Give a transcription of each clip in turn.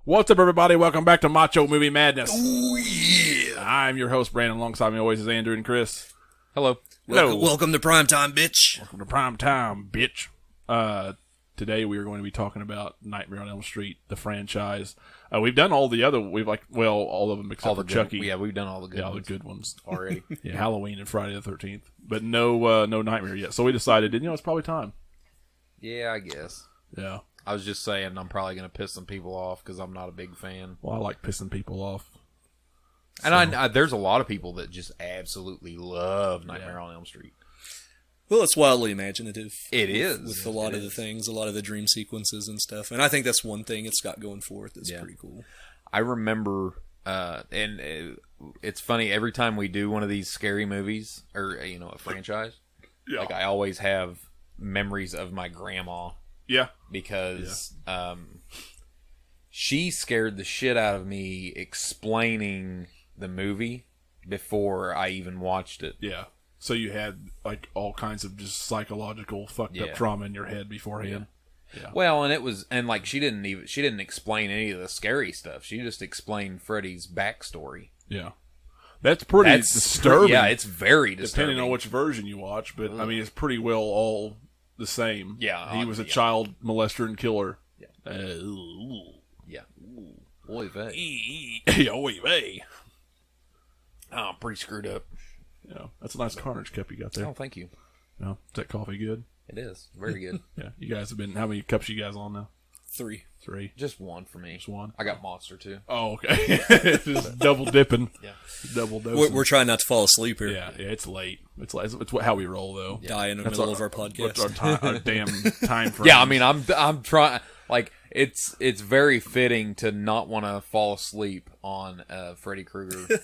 What's up, everybody? Welcome back to Macho Movie Madness. Oh, yeah. I'm your host, Brandon. Alongside me always is Andrew and Chris. Hello. Welcome to Primetime, bitch. Welcome to Prime Time, bitch. Today we are going to be talking about Nightmare on Elm Street, the franchise. We've done all the other, all of them except for Chucky. Yeah, we've done all the good all ones. the good ones already. Yeah, Halloween and Friday the 13th. But no Nightmare yet. So we decided, it's probably time. Yeah, I guess. Yeah. I was just saying I'm probably going to piss some people off because I'm not a big fan. Well, I like pissing people off. And I there's a lot of people that just absolutely love Nightmare on Elm Street. Well, it's wildly imaginative. It is. With a lot of the things, a lot of the dream sequences and stuff. And I think that's one thing it's got going for it that's pretty cool. I remember, it's funny, every time we do one of these scary movies, or, a franchise, like I always have memories of my grandma. Yeah. Because she scared the shit out of me explaining the movie before I even watched it. Yeah. So you had like all kinds of just psychological fucked up trauma in your head beforehand. Yeah. Well, and she didn't explain any of the scary stuff. She just explained Freddy's backstory. Yeah. That's pretty disturbing. Yeah, it's very disturbing. Depending on which version you watch, but I mean it's pretty well all the same. Yeah. He was a child molester and killer. Yeah. Yeah. Oy vey. Oy vey. Oh, I'm pretty screwed up. Yeah. That's a nice Carnage cup you got there. Oh, thank you. Yeah. Is that coffee good? It is. Very good. Yeah. You guys have been, how many cups you guys on now? 3. Just one for me. Just one? I got Monster, too. Oh, okay. Just double dipping. Yeah. Double dosing. We're trying not to fall asleep here. Yeah, it's late. It's how we roll, though. Die in the middle of our podcast. What's our damn time frame? Yeah, I mean, I'm trying. Like, it's very fitting to not want to fall asleep on a Freddy Krueger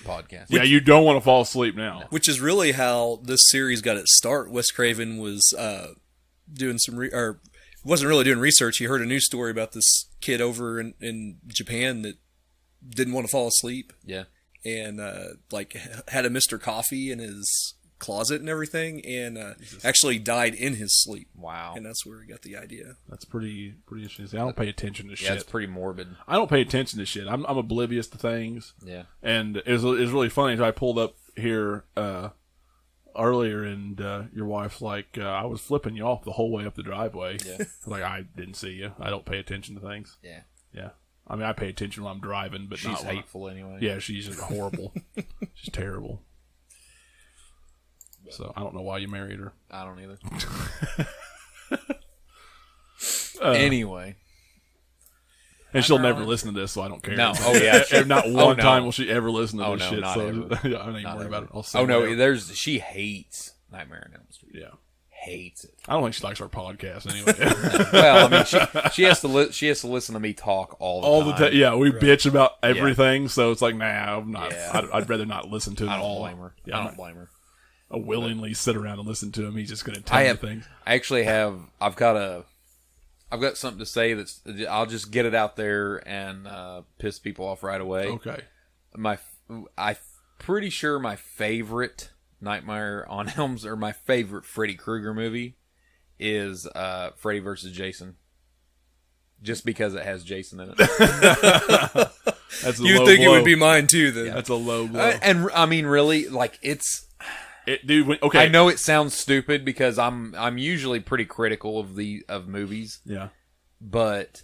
podcast. Yeah, you don't want to fall asleep now. Which is really how this series got its start. Wes Craven was doing some wasn't really doing research. He heard a news story about this kid over in Japan that didn't want to fall asleep. Yeah. And had a Mr. Coffee in his closet and everything, and actually died in his sleep. Wow. And that's where he got the idea. That's pretty interesting. I don't pay attention to shit. Yeah, it's pretty morbid. I don't pay attention to shit. I'm oblivious to things. Yeah. And it was really funny. I pulled up here earlier, and your wife's like, I was flipping you off the whole way up the driveway. Yeah. Like, I didn't see you. I don't pay attention to things. Yeah. Yeah. I mean, I pay attention when I'm driving, but she's hateful anyway. Yeah, she's just horrible. She's terrible. So I don't know why you married her. I don't either. Anyway. And she'll never listen to this, so I don't care. No. Oh, yeah. Not one time will she ever listen to this shit. Not so ever. I don't even worry about it. Oh, no. She hates Nightmare on Elm Street. Yeah. Hates it. I don't think she likes our podcast anyway. Well, I mean, she has to listen to me talk all the time. Yeah, we bitch about everything, so it's like, nah, I'm not. Yeah. I'd rather not listen to it I at don't all. blame her. Yeah, I don't blame her. I willingly sit around and listen to him. He's just going to tell me things. I actually have. I've got something to say that's. I'll just get it out there and piss people off right away. Okay. I'm pretty sure my favorite Nightmare on Elm's, or my favorite Freddy Krueger movie, is Freddy vs. Jason. Just because it has Jason in it. That's a You'd low think blow. it would be mine too, then. That's a low blow. And I mean, really, like dude. Okay, I know it sounds stupid because I'm usually pretty critical of movies. Yeah. But,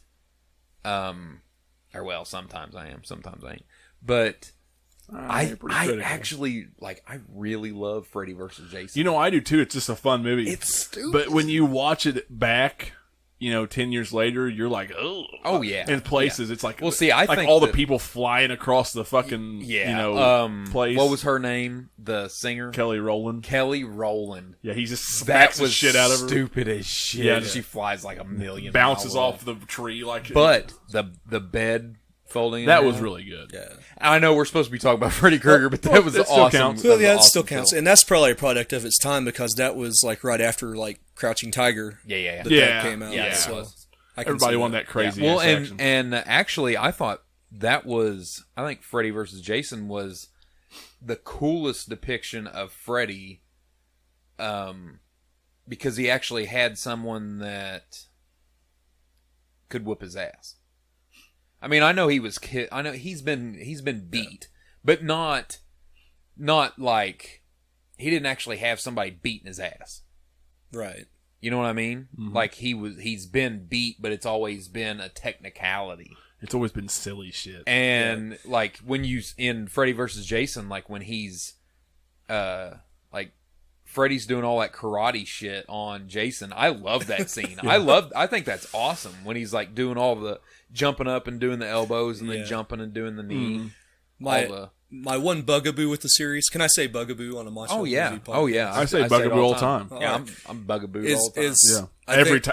sometimes I am, sometimes I ain't. But I actually, I really love Freddy vs. Jason. You know, I do too. It's just a fun movie. It's stupid. But when you watch it back, 10 years later, you're like, oh yeah. In places, it's like, well, see, I think all the people flying across the fucking, place. What was her name? The singer? Kelly Rowland. Yeah, he just smacks the shit out of her. Stupid as shit. Yeah, she flies like a million. Bounces off the tree like. But the bed folding. That was really good. Yeah. I know we're supposed to be talking about Freddy Krueger, but that was still awesome. counts. Well, yeah, it awesome still counts. film. And that's probably a product of its time because that was right after Crouching Tiger. Yeah. That came out. Yeah. So Everybody wanted that crazy. Well, action. and actually, I thought I think Freddy vs. Jason was the coolest depiction of Freddy, because he actually had someone that could whoop his ass. I mean, I know he was I know he's been beat, but not like he didn't actually have somebody beating his ass. Right. You know what I mean? Mm-hmm. Like he's been beat, but it's always been a technicality. It's always been silly shit. And like when you in Freddy versus Jason, like when he's like Freddy's doing all that karate shit on Jason. I love that scene. I think that's awesome when he's like doing all the jumping up and doing the elbows and then jumping and doing the knee. My one bugaboo with the series. Can I say bugaboo on a Macho? Oh yeah. Movie podcast? Oh yeah. I say bugaboo all the time. Yeah, I'm bugaboo all the time.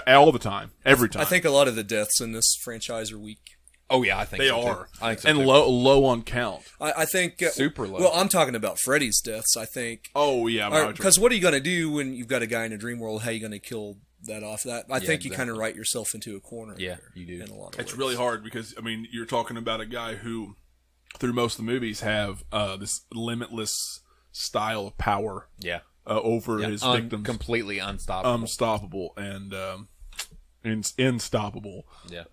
All the time. Every time. I think a lot of the deaths in this franchise are weak. Oh yeah, I think they so are. Too. I think so and too. low on count. I think super low. Well, I'm talking about Freddy's deaths. I think. Oh yeah, because what are you going to do when you've got a guy in a dream world? How are you going to kill that off? I think you kind of write yourself into a corner. Yeah, you do. In a lot of it's ways. really hard because I mean you're talking about a guy who, through most of the movies, have this limitless style of power. Yeah. Over his victims, completely unstoppable, and unstoppable. Yeah.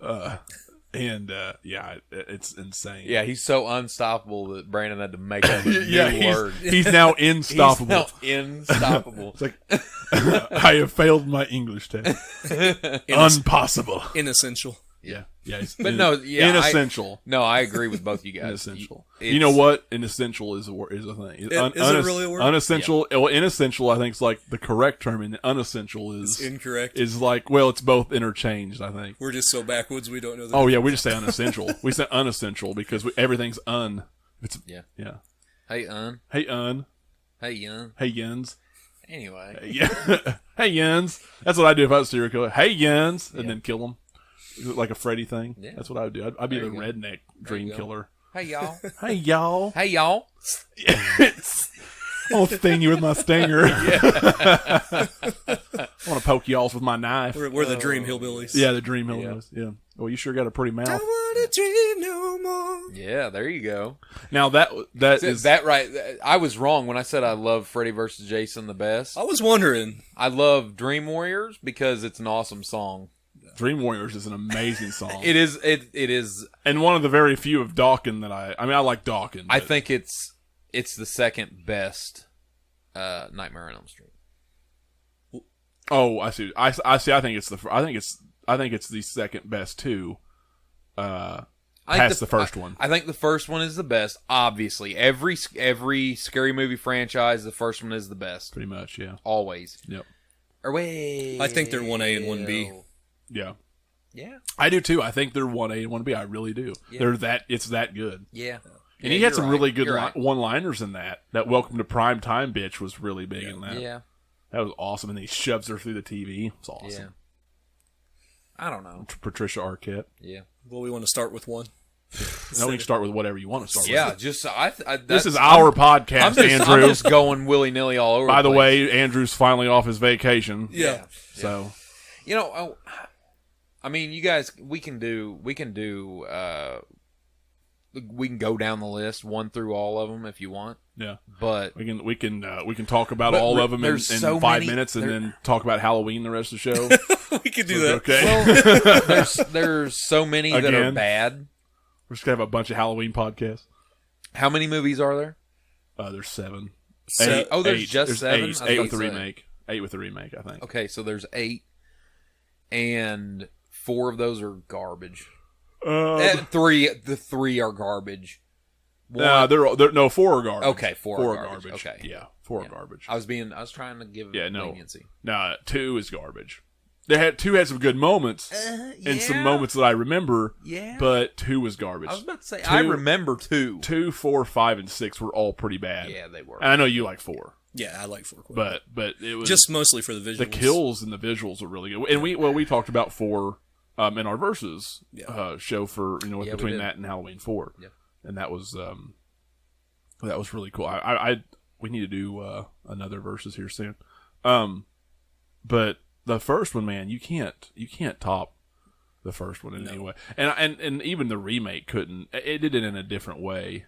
It's insane. Yeah, he's so unstoppable that Brandon had to make up a new word. He's now unstoppable. He's now unstoppable. It's like I have failed my English test. Impossible. Inessential. Yeah. Inessential. I agree with both you guys. Inessential. You know what? Inessential is a thing. Is it really a word? Unessential. Yeah. Well, inessential, I think, is like the correct term, and unessential is incorrect. Is like, well, it's both interchanged. I think we're just so backwoods we don't know. Oh yeah, we just say unessential. We say unessential because everything's It's yeah. Hey Hey Hey yuns. Anyway. Yeah. Hey yuns. That's what I do if I was a serial killer. Hey yuns, and then kill them. Like a Freddy thing. Yeah. That's what I would do. I'd be the redneck dream killer. Hey, y'all. Hey, y'all. Hey, y'all. I'll sting you with my stinger. I want to poke y'all with my knife. We're the Dream Hillbillies. Yeah, the Dream Hillbillies. Yeah. Well, you sure got a pretty mouth. I want to dream no more. Yeah, there you go. Now, is that right? I was wrong when I said I love Freddy vs. Jason the best. I was wondering. I love Dream Warriors because it's an awesome song. Dream Warriors is an amazing song. It is, and one of the very few of Dawkins that I like Dawkins. I think it's the second best Nightmare on Elm Street. Oh, I see. I see. I think it's the second best too. Past the first one. I think the first one is the best. Obviously, every scary movie franchise, the first one is the best. Pretty much, yeah. Always. Yep. I think they're 1A and 1B. Yeah. Yeah. I do too. I think they're 1A and 1B. I really do. Yeah. It's that good. Yeah. And he had some really good one-liners in that. That "Welcome to Prime Time, bitch" was really big in that. Yeah. That was awesome. And then he shoves her through the TV. It's awesome. Yeah. I don't know. Patricia Arquette. Yeah. Well, we want to start with one. No, we can start with whatever you want to start with. Yeah, just this is our podcast, Andrew. I'm just going willy-nilly all over. By the way, Andrew's finally off his vacation. Yeah. So, I mean, you guys, we can go down the list 1 through all of them if you want. Yeah, but we can talk about all of them in so 5 minutes, and then talk about Halloween the rest of the show. We can do that. Okay. Well, there's so many that are bad. We're just gonna have a bunch of Halloween podcasts. How many movies are there? There's 7. There's just 7. 8 with the remake. 8 with the remake, I think. Okay, so there's 8, and 4 of those are garbage. 3 are garbage. 4 are garbage. Okay, 4 are garbage. Okay, yeah, 4 are garbage. I was trying to give leniency. No, 2 is garbage. 2 had some good moments and some moments that I remember. Yeah, but 2 was garbage. I was about to say I remember 2. 2, 4, 5, and 6 were all pretty bad. Yeah, they were. And I know you like 4. Yeah, I like 4. But it was just mostly for the visuals. The kills and the visuals are really good. And we talked about 4 in our Versus show for between that and Halloween 4. Yeah. And that was really cool. We need to do another Versus here soon. But the first one, man, you can't top the first one in any way. And even the remake couldn't. It did it in a different way.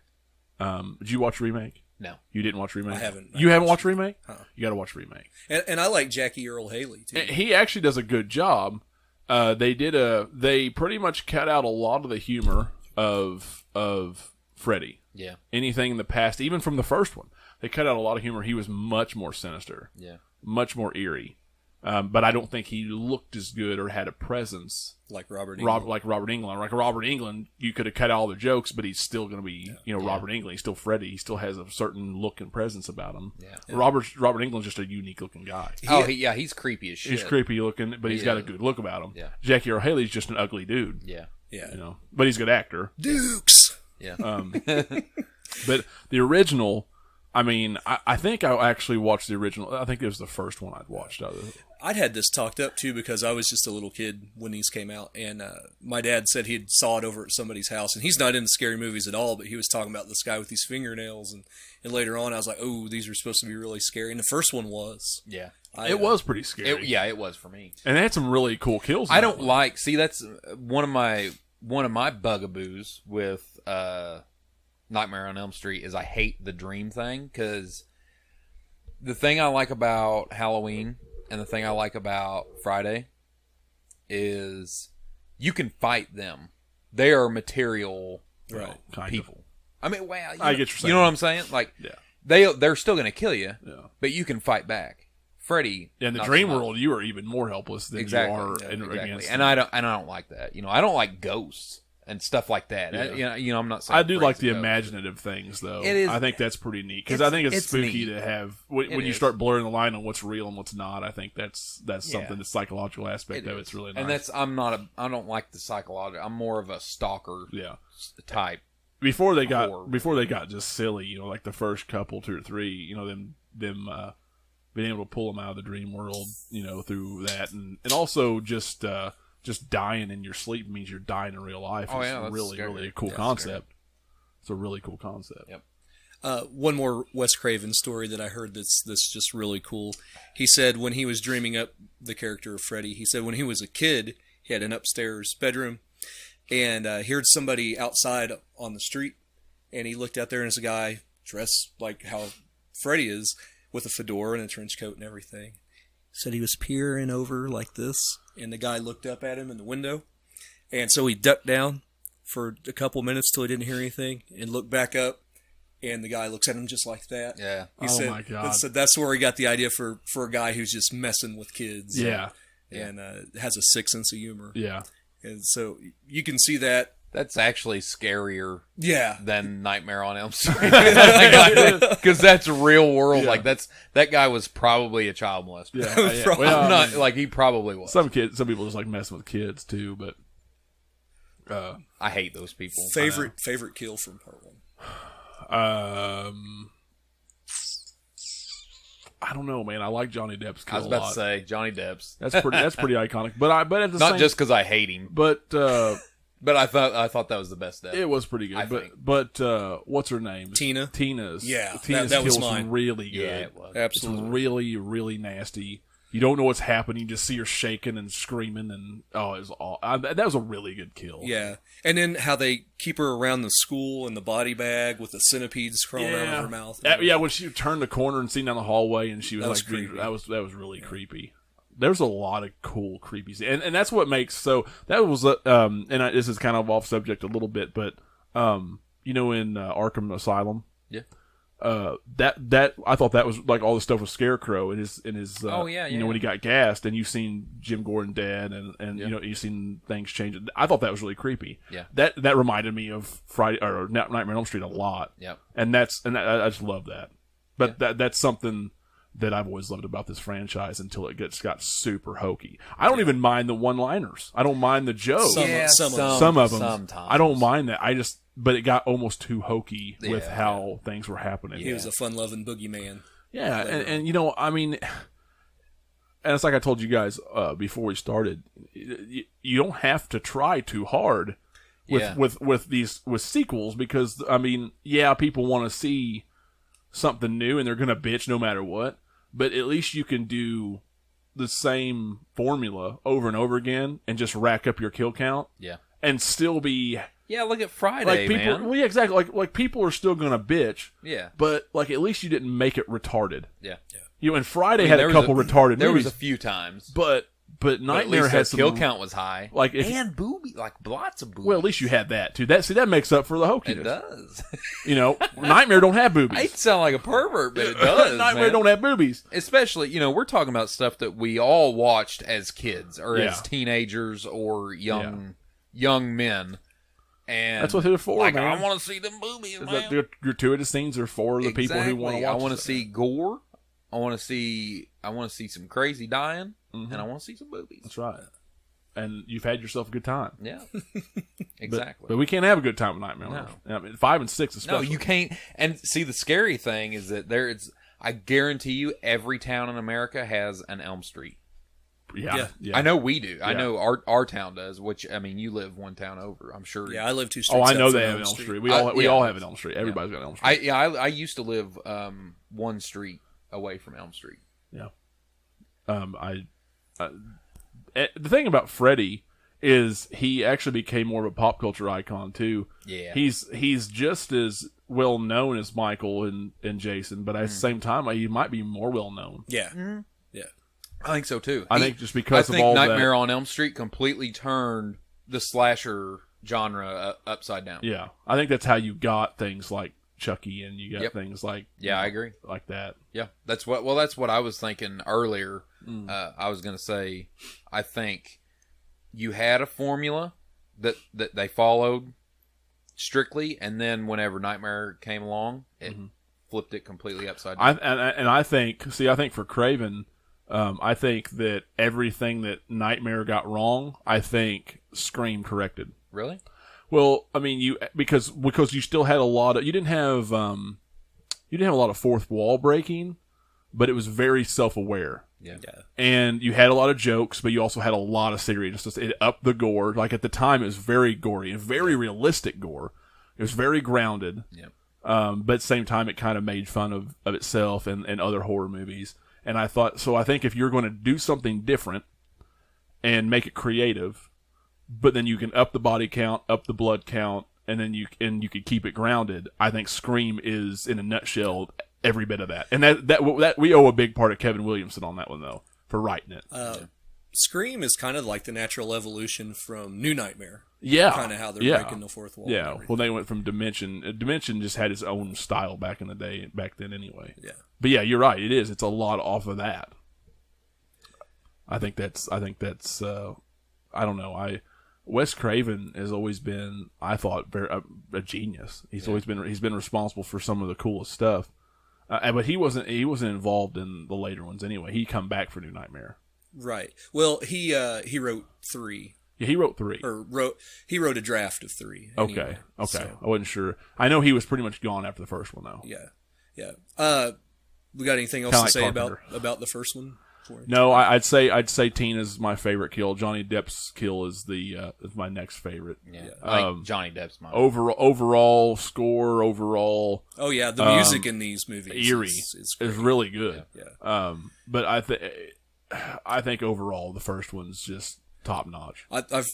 Did you watch remake? No. You didn't watch remake? I haven't. You haven't watched remake? You got to watch remake. And I like Jackie Earle Haley too. He actually does a good job. They pretty much cut out a lot of the humor of Freddy. Yeah. Anything in the past, even from the first one, they cut out a lot of humor. He was much more sinister. Yeah. Much more eerie. But I don't think he looked as good or had a presence like Robert Englund. Like Robert Englund, you could have cut out all the jokes, but he's still going to be, Robert Englund. He's still Freddy. He still has a certain look and presence about him. Yeah. Robert Englund's just a unique looking guy. He's creepy as shit. He's creepy looking, but he's got a good look about him. Yeah. Jackie Earle Haley's just an ugly dude. Yeah. Yeah. But he's a good actor. Dukes. Yeah. But the original, I mean, I think I actually watched the original. I think it was the first one I'd watched. I'd had this talked up too because I was just a little kid when these came out, and my dad said he saw it over at somebody's house, and he's not into scary movies at all, but he was talking about this guy with these fingernails, and later on I was like, oh, these are supposed to be really scary, and the first one was. Yeah. It was pretty scary. It was for me. And they had some really cool kills. I don't like. See, that's one of my bugaboos with Nightmare on Elm Street is I hate the dream thing, because the thing I like about Halloween and the thing I like about Friday is you can fight them. They are material people. I mean, well, I get your saying. You know what I'm saying? Like, they're still going to kill you, but you can fight back. Freddy, in the dream world, you are even more helpless than you are against. And I don't like that. I don't like ghosts and stuff like that. Yeah. I'm not saying I do like the imaginative things, though. It is. I think that's pretty neat, because I think it's spooky neat. to have when you start blurring the line on what's real and what's not. I think that's something, the psychological aspect of it's really nice. And I don't like the psychological. I'm more of a stalker type. Before they got just silly, like the first couple, 2 or 3, them being able to pull them out of the dream world, through that, and also just dying in your sleep means you're dying in real life. It's really a cool concept. It's a really cool concept. Yep. One more Wes Craven story that I heard that's just really cool. He said when he was dreaming up the character of Freddy, he said when he was a kid, he had an upstairs bedroom, and he heard somebody outside on the street, and he looked out there, and there's a guy dressed like how Freddy is, with a fedora and a trench coat and everything. Said he was peering over like this, and the guy looked up at him in the window, and so he ducked down for a couple minutes till he didn't hear anything, and looked back up, and the guy looks at him just like that. Yeah. He said, my God. So that's where he got the idea for a guy who's just messing with kids. Yeah. And has a sick sense of humor. Yeah. And so you can see that. That's actually scarier than Nightmare on Elm Street. Because that's real world. Yeah. Like, that guy was probably a child molester. Yeah. Well, not, like, he probably was. Some people just like messing with kids too, but I hate those people. Favorite kill from part 1? I don't know, man. I like Johnny Depp's kill. I was about to say Johnny Depp's. That's pretty iconic. But at the not just because I hate him, but I thought that was the best death. It was pretty good. But what's her name? Tina's. Tina's that kill was mine. Really good. Yeah, it was. Absolutely. It's really, really nasty. You don't know what's happening. You just see her shaking and screaming, and that was a really good kill. Yeah, and then how they keep her around the school in the body bag with the centipedes crawling out of her mouth. When she turned the corner and seen down the hallway, and she was creepy. That was really creepy. There's a lot of cool creepy scenes, and that's what makes that was this is kind of off subject a little bit, but in Arkham Asylum, that I thought that was like all the stuff with Scarecrow in his when he got gassed, and you've seen Jim Gordon dead, and you've seen things change. I thought that was really creepy. Yeah, that reminded me of Friday or Nightmare on Elm Street a lot. Yeah, and I just love that. But that's something that I've always loved about this franchise until it got super hokey. I don't even mind the one-liners. I don't mind the jokes. Some of them. Sometimes. I don't mind that. But it got almost too hokey with how things were happening. He was a fun-loving boogeyman. Yeah, and I mean, and it's like I told you guys before we started. You don't have to try too hard with sequels, because I mean, people want to see something new and they're gonna bitch no matter what. But at least you can do the same formula over and over again and just rack up your kill count. Yeah, and still be. Yeah, look at Friday, like people, man. Well, yeah, exactly. Like people are still gonna bitch. Yeah, but like at least you didn't make it retarded. Yeah. And Friday had a couple retarded. There movies, was a few times, but But But at Nightmare least had their some kill count was high. like if, And booby, like lots of boobies. well, at least you had that too. That makes up for the hokiness. It does. You know, Nightmare don't have I boobies. hate to sound like a pervert, but it does. Nightmare man. don't have boobies. Especially, we're talking about stuff that we all watched as kids or Yeah. as teenagers or young men. And That's what they're for, like, man. I want to see them boobies, man. The gratuitous scenes are for the people who want to watch. I want to it. see gore. I want to see some crazy dying, Mm-hmm. and I want to see some boobies. That's right. And you've had yourself a good time. Yeah, exactly. But we can't have a good time with Nightmare. No. I mean, 5 and 6 No, especially. you can't. And see, the scary thing is that I guarantee you, every town in America has an Elm Street. Yeah. I know we do. I Yeah. know our town does. Which, I mean, you live one town over. I'm sure. Yeah, I live 2 Oh, streets. I know up they from have an Elm Street. We I- all yeah. all have an Elm Street. Everybody's got an Elm Street. I used to live one street away from Elm Street. Yeah. The thing about Freddy is he actually became more of a pop culture icon too. Yeah. He's just as well known as Michael and Jason, but at the same time, he might be more well known. Yeah. Mm-hmm. Yeah. I think so too. I think just because I of think all Nightmare that. on Elm Street completely turned the slasher genre upside down. Yeah, I think that's how you got things like Chucky, and you got Yep. things like Yeah, I agree. like that. Yeah, that's what I was thinking earlier. I was going to say, I think you had a formula that they followed strictly, and then whenever Nightmare came along, it flipped it completely upside down. I think for Craven, I think that everything that Nightmare got wrong, I think Scream corrected. Really? Well, I mean, because you still had a lot of you didn't have a lot of fourth wall breaking, but it was very self-aware. Yeah. And you had a lot of jokes, but you also had a lot of seriousness. It upped the gore. Like at the time, it was very gory and very realistic gore. It was very grounded. Yeah. But at the same time, it kind of made fun of itself and other horror movies. And I think if you're going to do something different and make it creative, but then you can up the body count, up the blood count, and then you could keep it grounded, I think Scream is, in a nutshell, every bit of that. And that we owe a big part of Kevin Williamson on that one, though, for writing it. Scream is kind of like the natural evolution from New Nightmare. Yeah. Kind of how they're breaking the fourth wall. and Yeah, everything. well, they went from Dimension. Dimension just had its own style back then anyway. Yeah. But yeah, you're right. It is. It's a lot off of that. I think that's. I don't know. Wes Craven has always been, I thought, a genius. He's been responsible for some of the coolest stuff. But he wasn't involved in the later ones anyway. He come back for New Nightmare. Right. Well, he wrote 3. Yeah, he wrote 3. He wrote a draft of 3. Okay. Anyway, Okay. so, I wasn't sure. I know he was pretty much gone after the first one, though. yeah. We got anything else Kinda to say like Carpenter. about the first one? For it? No, I'd say Tina's my favorite kill. Johnny Depp's kill is is my next favorite. Yeah. I think Johnny Depp's mine. Overall score, overall Oh yeah, the music in these movies eerie is is really good. Yeah. But I think overall the first one's just top notch. I've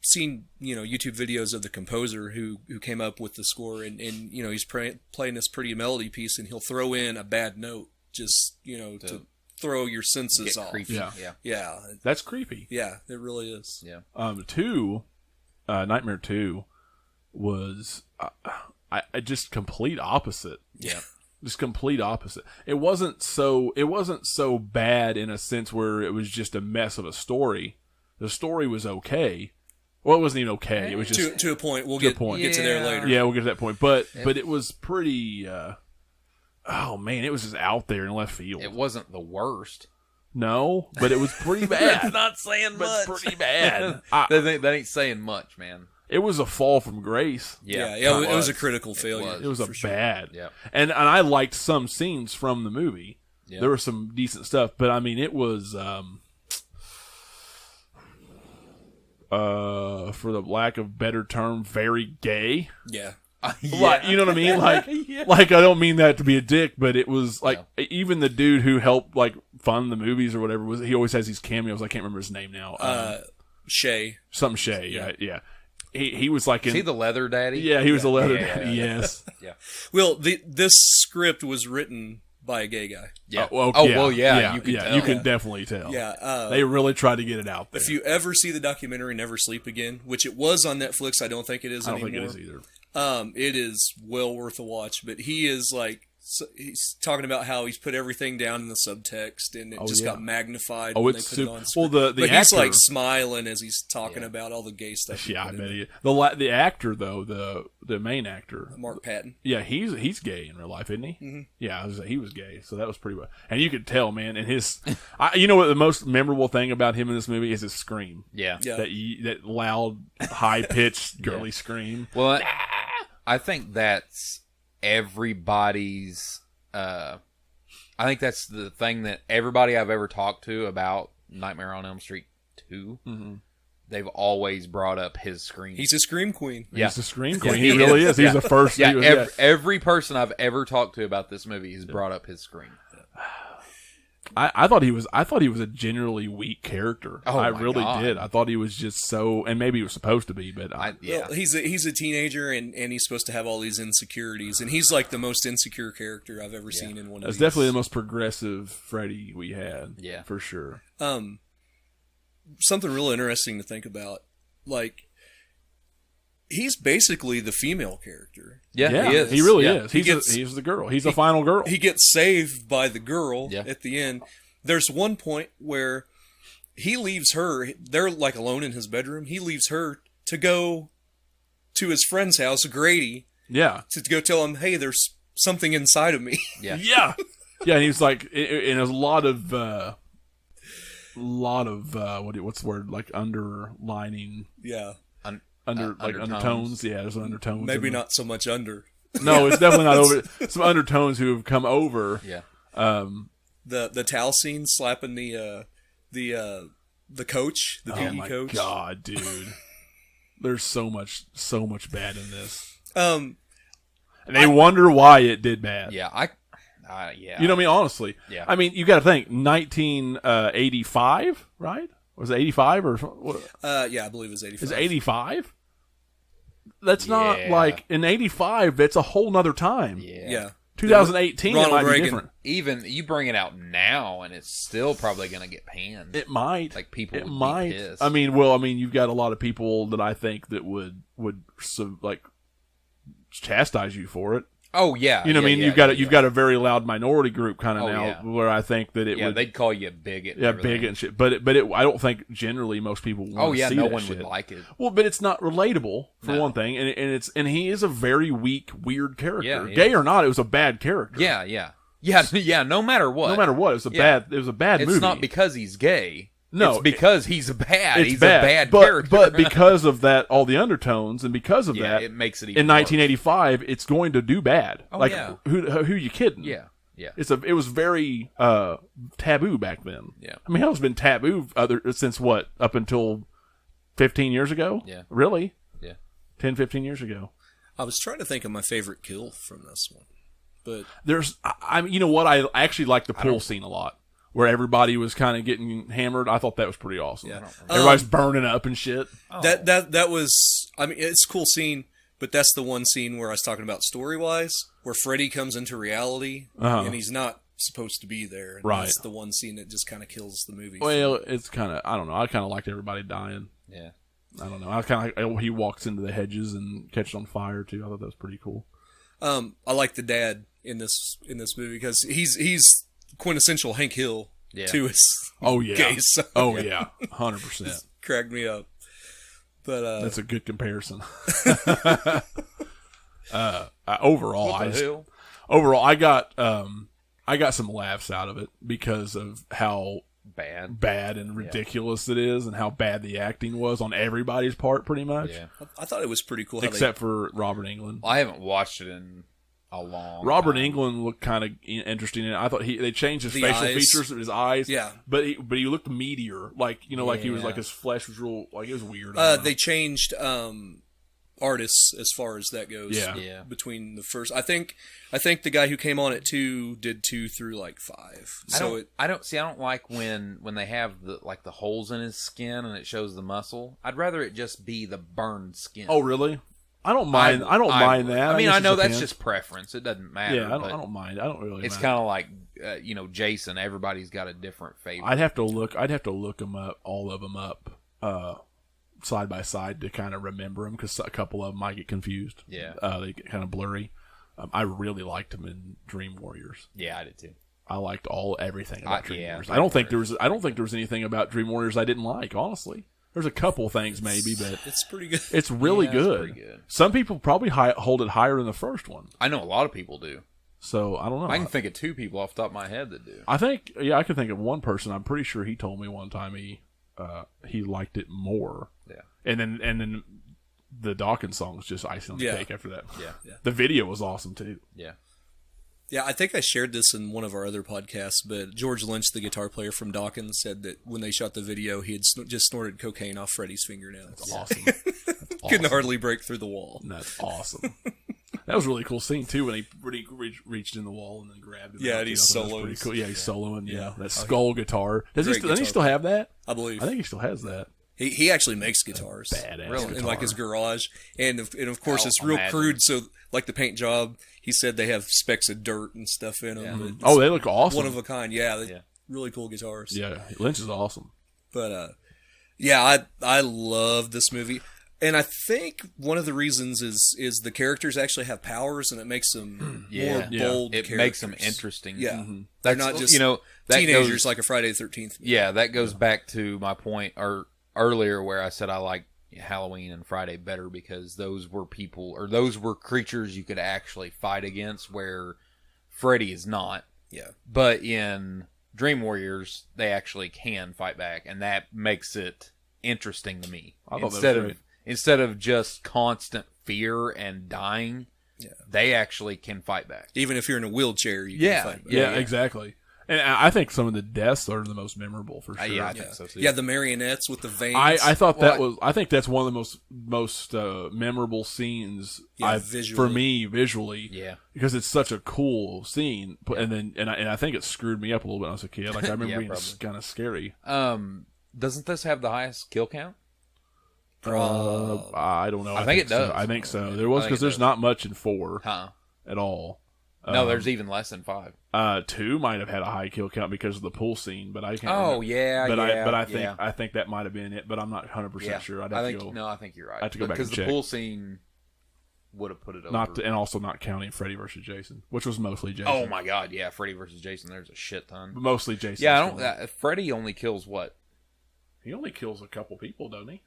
seen YouTube videos of the composer who came up with the score, and he's playing this pretty melody piece, and he'll throw in a bad note just to throw your senses Get off. creepy. Yeah, That's creepy. yeah, it really is. Yeah. 2, Nightmare 2 was I just complete opposite. Yeah. Just complete opposite. It wasn't so bad in a sense where it was just a mess of a story. The story was okay. Well, it wasn't even okay. It was just to a point. We'll to a get point. to there later. Yeah, we'll get to that point. But it was pretty. Oh man, it was just out there in left field. It wasn't the worst. No, but it was pretty bad. That's not saying but much. pretty bad. That ain't saying much, man. It was a fall from grace. Yeah, it was a critical failure. It was a for sure. bad. Yeah. And I liked some scenes from the movie. Yeah. There was some decent stuff, but I mean, it was for the lack of better term, very gay. Yeah. Like, you know what I mean? Like, like I don't mean that to be a dick, but it was like even the dude who helped like fund the movies or whatever he always has these cameos. I can't remember his name now. Shay. Something Shay. Yeah. He was like in. Is he the leather daddy? Yeah, he was the leather Yeah, daddy. yeah. Yes. Yeah. Well, this script was written by a gay guy. Yeah. Well, yeah. You can tell. You can definitely tell. Yeah. They really tried to get it out there. If you ever see the documentary Never Sleep Again, which it was on Netflix, I don't think it is anymore. I don't think it is either. It is well worth a watch, but he is like, he's talking about how he's put everything down in the subtext and it just got magnified. When it's they put it super. on screen. Well, but actor, he's like smiling as he's talking about all the gay stuff. Yeah, I bet he. The actor though, the main actor, Mark Patton. Yeah, he's gay in real life, isn't he? Mm-hmm. Yeah, he was gay, so that was pretty well. And you could tell, man. And his, you know what the most memorable thing about him in this movie is his scream. Yeah. That loud, high pitched, girly scream. Well, I think that's everybody's. I think that's the thing that everybody I've ever talked to about Nightmare on Elm Street 2, they've always brought up his scream. He's a scream queen. Yeah. He's a scream queen. He really is. He's the first. Yeah, every person I've ever talked to about this movie has brought up his scream. I thought he was a genuinely weak character. Oh, I my really God. did. I thought he was just so, and maybe he was supposed to be, but Well, he's a teenager and he's supposed to have all these insecurities, and he's like the most insecure character I've ever seen in one of that's these. definitely the most progressive Freddy we had. Yeah, for sure. Something real interesting to think about, like, he's basically the female character. Yeah, he is. He really Yeah. is. He's the girl. He's the final girl. He gets saved by the girl Yeah. at the end. There's one point where he leaves her. They're like alone in his bedroom. He leaves her to go to his friend's house, Grady. Yeah. To go tell him, hey, there's something inside of me. Yeah. Yeah. Yeah. And he's like, and there's a lot of what's the word, like underlining. Yeah. Undertones. Yeah, there's an undertones. Maybe not so much under. No, it's definitely not over. Some undertones who have come over. Yeah. The towel scene slapping the coach, the PE coach. Oh my god, dude! There's so much bad in this. And they wonder why it did bad. Yeah, yeah. You know what I mean? Honestly. Yeah. I mean, you got to think 1985, right? Was it 85 or what? Yeah, I believe it was 85. Is it 85? That's not Yeah. like in 85. That's a whole nother time. Yeah. 2018, it Ronald might be Reagan. different. Even you bring it out now, and it's still probably going to get panned. It might. Like people It would might. be pissed. I mean, you've got a lot of people that I think that would like chastise you for it. Oh yeah, You know what I mean? Yeah, You've got a very loud minority group kind of Oh, now yeah. where I think that it would. they'd call you a bigot. Yeah, bigot and shit. But I don't think generally most people want Oh to yeah, see no that one shit. would like it. Well, but it's not relatable for No. one thing, and he is a very weak, weird character. Yeah, he Gay is. or not, it was a bad character. Yeah. No matter what. No matter what, it was a Yeah. bad It's movie. not because he's gay. No, it's because he's bad. It's He's bad. a bad but, character. But because of that, all the undertones, and because of that, it makes it even in 1985, it's going to do bad. Oh, like yeah. who you kidding? Yeah. It was very taboo back then. Yeah. I mean, hell, it's been taboo since what, up until 15 years ago? Yeah. Really? Yeah. 10, 15 years ago. I was trying to think of my favorite kill from this one, but you know what? I actually like the pool scene a lot, where everybody was kind of getting hammered. I thought that was pretty awesome. Yeah. Everybody's burning up and shit. that was. I mean, it's a cool scene, but that's the one scene where I was talking about story wise, where Freddy comes into reality and he's not supposed to be there. And Right. That's the one scene that just kind of kills the movie. Well, it's kind of, I don't know. I kind of liked everybody dying. Yeah. I don't know. I kind of like he walks into the hedges and catches on fire too. I thought that was pretty cool. I like the dad in this movie because he's quintessential Hank Hill to his Oh yeah. gay son. Oh yeah. 100%. Cracked me up. But That's a good comparison. Overall, What the hell? I got some laughs out of it because of how bad and ridiculous it is, and how bad the acting was on everybody's part, pretty much. Yeah. I thought it was pretty cool. How Except for Robert Englund. I haven't watched it in a long Robert time. Englund looked kind of interesting in it. I thought they changed his The facial eyes. features of his eyes. Yeah. But he looked meatier. Like, like he was Yeah. like his flesh was real, like it was weird. I don't know. they changed artists as far as that goes. Yeah. Between the first, I think the guy who came on at 2 did 2 through like 5. I don't like when they have the holes in his skin and it shows the muscle. I'd rather it just be the burned skin. Oh, really? I don't mind. I don't mind that. I mean, I know that's depends. just preference. It doesn't matter. Yeah, I don't mind. I don't really. It's kind of like Jason. Everybody's got a different favorite. I'd have to look them up, all of them up, side by side to kind of remember them because a couple of them might get confused. Yeah, they get kind of blurry. I really liked them in Dream Warriors. Yeah, I did too. I liked everything about Dream Warriors. Dream I don't think there was anything about Dream Warriors I didn't like. Honestly, there's a couple things maybe, but it's pretty good. It's really good. It's pretty good. Some people probably hold it higher than the first one. I know a lot of people do. So I don't know. I can think of 2 people off the top of my head that do. I can think of one person. I'm pretty sure he told me one time he liked it more. Yeah. And then the Dawkins song was just icing on the cake after that. Yeah. The video was awesome too. Yeah. Yeah, I think I shared this in one of our other podcasts, but George Lynch, the guitar player from Dawkins, said that when they shot the video, he had just snorted cocaine off Freddie's fingernails. That's awesome. Couldn't hardly break through the wall. That's awesome. That was a really cool scene too when he reached in the wall and then grabbed it. Yeah, and he's soloing. Pretty cool. Yeah, he's soloing. Yeah, that skull guitar. Doesn't he still have that? I believe. I think he still has that. He actually makes guitars, badass in like his garage, and of course it's real crude. So like the paint job, he said they have specks of dirt and stuff in them. Oh, they look awesome. One of a kind. Yeah, really cool guitars. Yeah, Lynch is awesome. But I love this movie, and I think one of the reasons is the characters actually have powers, and it makes them more bold. It makes them interesting. Yeah, They're not just teenagers like a Friday the 13th. Yeah, that goes back to my point earlier where I said I like Halloween and Friday better because those were creatures you could actually fight against, where Freddy is not. Yeah. But in Dream Warriors, they actually can fight back, and that makes it interesting to me. Instead of just constant fear and dying, they actually can fight back. Even if you're in a wheelchair, you can fight back. Yeah, exactly. And I think some of the deaths are the most memorable for sure. Yeah, I think so too. Yeah, the marionettes with the veins. I thought I think that's one of the most memorable scenes for me visually. Yeah, because it's such a cool scene. And I think it screwed me up a little bit when I was a kid. Like I remember being kind of scary. Doesn't this have the highest kill count? I don't know. I think it does. I think so. There was because there's not much in 4 at all. No, there's even less than 5. 2 might have had a high kill count because of the pool scene, but I can't. I think that might have been it, but I'm not 100% sure. I think you're right. I have to go back and check. Because the pool scene would have put it over. And also not counting Freddy versus Jason, which was mostly Jason. Oh my God, yeah, Freddy versus Jason. There's a shit ton. But mostly Jason. Yeah, Freddy only kills what? He only kills a couple people, doesn't he?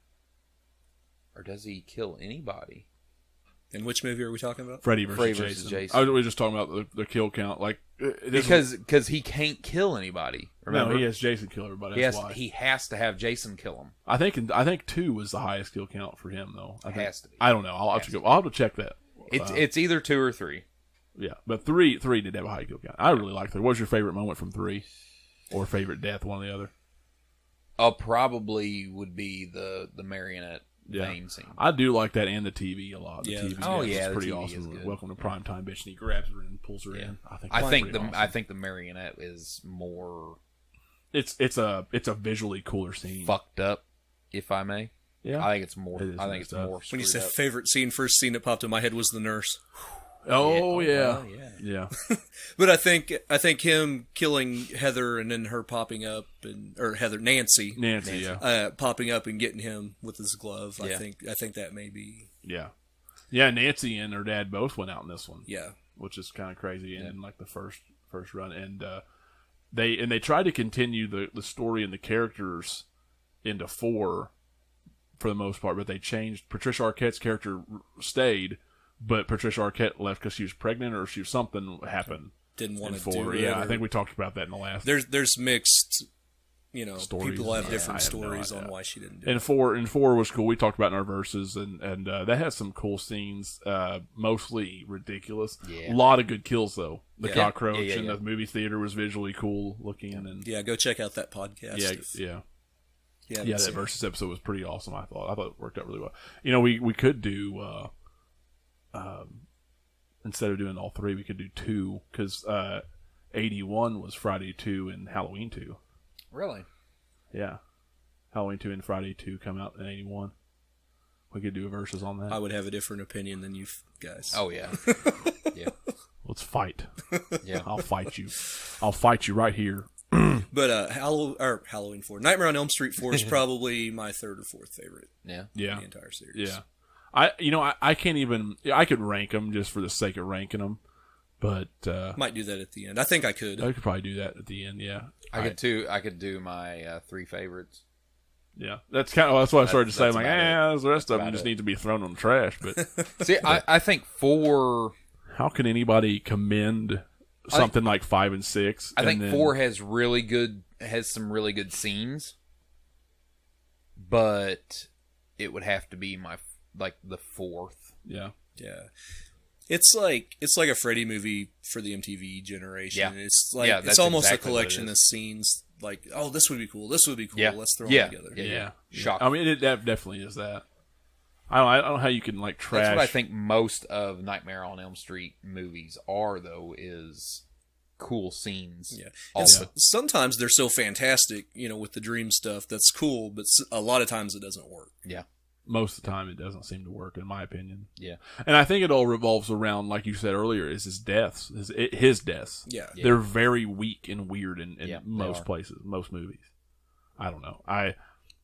Or does he kill anybody? In which movie are we talking about? Freddy versus Jason. We were just talking about the kill count, because he can't kill anybody. Remember? No, he has Jason kill everybody. He has to have Jason kill him. I think 2 was the highest kill count for him, though. It has to be. I don't know. I'll have to check that. It's either 2 or 3. Yeah, but 3 did have a high kill count. I really liked 3. What was your favorite moment from 3, or favorite death, one or the other? Probably would be the marionette. Vein scene. I do like that and the TV a lot. The TV is pretty awesome. Welcome to Primetime, bitch, and he grabs her and pulls her in. I think the marionette is more. It's a visually cooler scene. Fucked up, if I may. Yeah, I think it's more. I think it's more. When you said favorite scene, first scene that popped in my head was the nurse. Oh yeah. But I think him killing Heather and then her popping up or Nancy, popping up and getting him with his glove. I think that may be. Yeah. Nancy and her dad both went out in this one. Yeah, which is kind of crazy. And in like the first run, and they tried to continue the story and the characters into 4 for the most part, but they changed. Patricia Arquette's character stayed. But Patricia Arquette left because she was pregnant or something happened. Didn't want to do it. Yeah, I think we talked about that in the last. There's mixed, stories. People have different stories on why she didn't do it. And 4 was cool. We talked about in our verses, and that has some cool scenes. Mostly ridiculous. Yeah. A lot of good kills though. The cockroach in the movie theater was visually cool looking, and go check out that podcast. Yeah. That versus episode was pretty awesome. I thought it worked out really well. We could do. Instead of doing all 3, we could do 2 because 81 was Friday 2 and Halloween 2. Really? Yeah, Halloween 2 and Friday 2 come out in 81. We could do a versus on that. I would have a different opinion than you guys. Oh yeah, yeah, Let's fight. yeah. I'll fight you. I'll fight you right here. But Halloween 4. Nightmare on Elm Street 4 is probably my third or fourth favorite Yeah. in the entire series. Yeah. I can't even, I could rank them just for the sake of ranking them, but Might do that at the end. I think I could. I could probably do that at the end, yeah. I could do my 3 favorites. Yeah. That's what I started to say. I'm like, about the rest of them about just it. need to be thrown on the trash, but See, I think 4. how can anybody commend something like 5 and 6? I and think then, 4 has some really good scenes, but it would have to be the 4th. Yeah. Yeah. It's like a Freddy movie for the MTV generation. Yeah. It's like Yeah, that's it's almost exactly a what it collection is. of scenes like, oh, this would be cool. This would be cool. Yeah. Let's throw Yeah. them together. Yeah. Yeah. Shocking. I mean, it definitely is that. I don't know how you can like trash. That's what I think most of Nightmare on Elm Street movies are, though, is cool scenes. Yeah. And Also. sometimes they're so fantastic, with the dream stuff. That's cool, but a lot of times it doesn't work. Yeah. Most of the time, it doesn't seem to work, in my opinion. Yeah. And I think it all revolves around, like you said earlier, is his deaths. His deaths. Yeah. They're very weak and weird in Yeah, they most are. places, most movies. I don't know.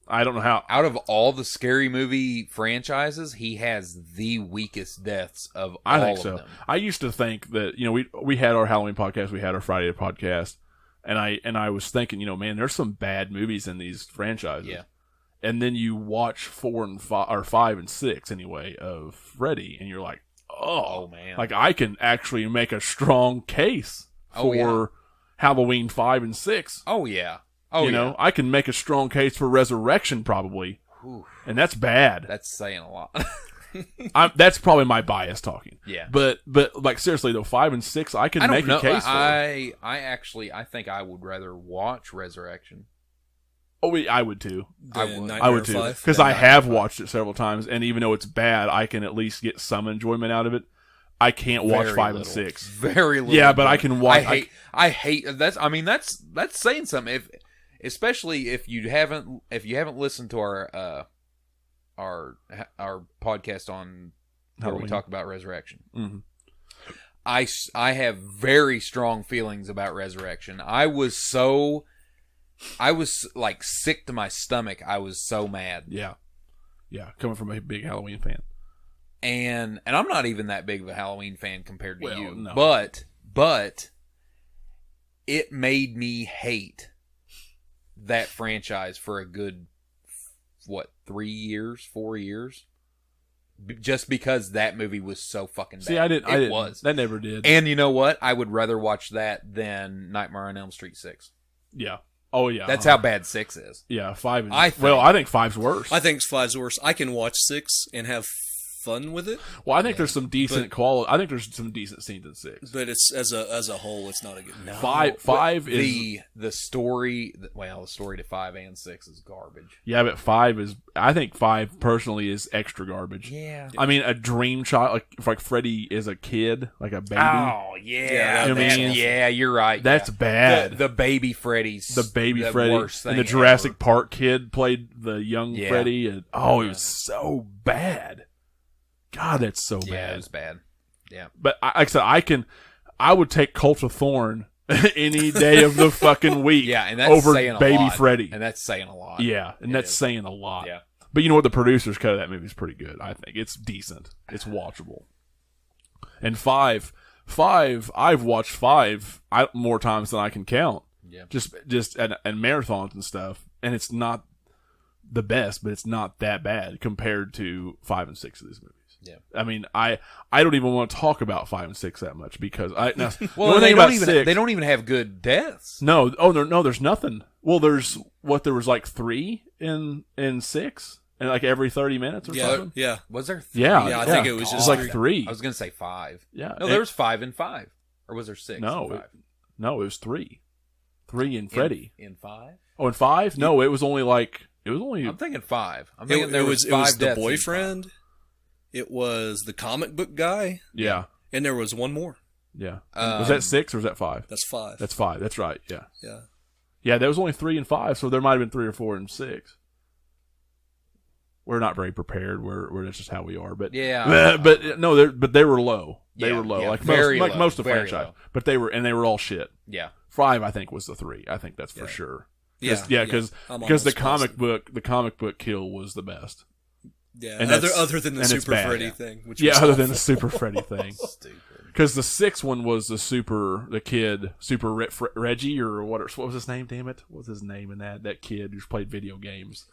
I don't know how. Out of all the scary movie franchises, he has the weakest deaths of I all think of so. them. I used to think that we had our Halloween podcast, we had our Friday podcast, and I was thinking, man, there's some bad movies in these franchises. Yeah. And then you watch 4 and 5 or 5 and 6 anyway of Freddy, and you're like, oh man. like I can actually make a strong case for yeah. Halloween 5 and 6. Oh, yeah. Oh, yeah. I can make a strong case for Resurrection probably, Whew. and that's bad. That's saying a lot. That's probably my bias talking. Yeah. But like seriously though, 5 and 6, I can I don't make know. a case for. I think I would rather watch Resurrection. Oh, I would too. I would. Nightmare I would too, 5? because I have watched it several times, and even though it's bad, I can at least get some enjoyment out of it. I can't watch Very 5 and little. 6. Very little. Yeah, but I can watch. I hate that's. I mean, that's saying something. Especially if you haven't listened to our podcast on where we Halloween. talk about Resurrection. Mhm. I have very strong feelings about Resurrection. I was like sick to my stomach. I was so mad. Yeah, coming from a big Halloween fan. And I'm not even that big of a Halloween fan compared to you. No. But it made me hate that franchise for a good 3 years, 4 years, just because that movie was so fucking bad. See, I didn't. That never did. And you know what? I would rather watch that than Nightmare on Elm Street 6. Yeah. Oh yeah. That's how bad 6 is. Yeah, 5. And, I think- I think 5's worse. I think 5's worse. I can watch 6 and have fun with it, Well, I think there's some decent quality. I think there's some decent scenes in 6. but it's as a whole, it's not a good. Five is The story. Well, the story to 5 and 6 is garbage. yeah, but 5 is. I think 5 personally is extra garbage. Yeah. I mean, a dream child, like Freddy is a kid, like a baby. Oh yeah, I mean, yeah, you're right. That's yeah. bad. The baby Freddy's The baby the Freddy worst and thing the Jurassic ever. Park kid played the young Yeah. Freddy, and it was so bad. God, that's so Yeah, bad. it's bad. Yeah. But like I said, I would take Cult of Thorn any day of the fucking week. Yeah, and that's over saying a Baby lot. Freddy. And that's saying a lot. Yeah, and It that's is. saying a lot. Yeah. But you know what? The producer's cut of that movie is pretty good. I think it's decent. It's watchable. And 5, I've watched 5 more times than I can count. Yeah. Just and marathons and stuff. And it's not the best, but it's not that bad compared to 5 and 6 of these movies. Yeah. I mean, I don't even want to talk about 5 and 6 that much because Well, they don't even have good deaths. No, there's nothing. Well, there was like 3 in 6, and like every 30 minutes or something. Yeah. Was there 3? Yeah, I think it was just like three. 3. I was going to say 5. Yeah, No, there was 5 and 5. Or was there 6 No, and 5? no, it was 3. 3 in Freddy. In 5? Oh, and 5? No, it was only. I'm thinking 5. I'm thinking It was five the deaths in boyfriend. It was the comic book guy, Yeah, and there was one more. yeah. 5. Was that 6 or was that 5? That's 5. That's 5. That's right. Yeah, Yeah. yeah. There was only 3 and 5, so there might have been 3 or 4 and 6. we're not very prepared. That's just how we are. But Yeah. but no, they were low. They were low, yeah, like very most low, most of the very franchise. low. But they were all shit. Yeah. 5, I think, was the 3. I think that's for sure. Because I'm the almost comic book kill was the best. Yeah, And other than the and it's Super bad. Freddy thing, which Yeah, was other awful. than the Super Freddy thing. Stupid. Because the 6th one was the kid, Super Reggie, or what was his name, damn it? What was his name in that kid who played video games?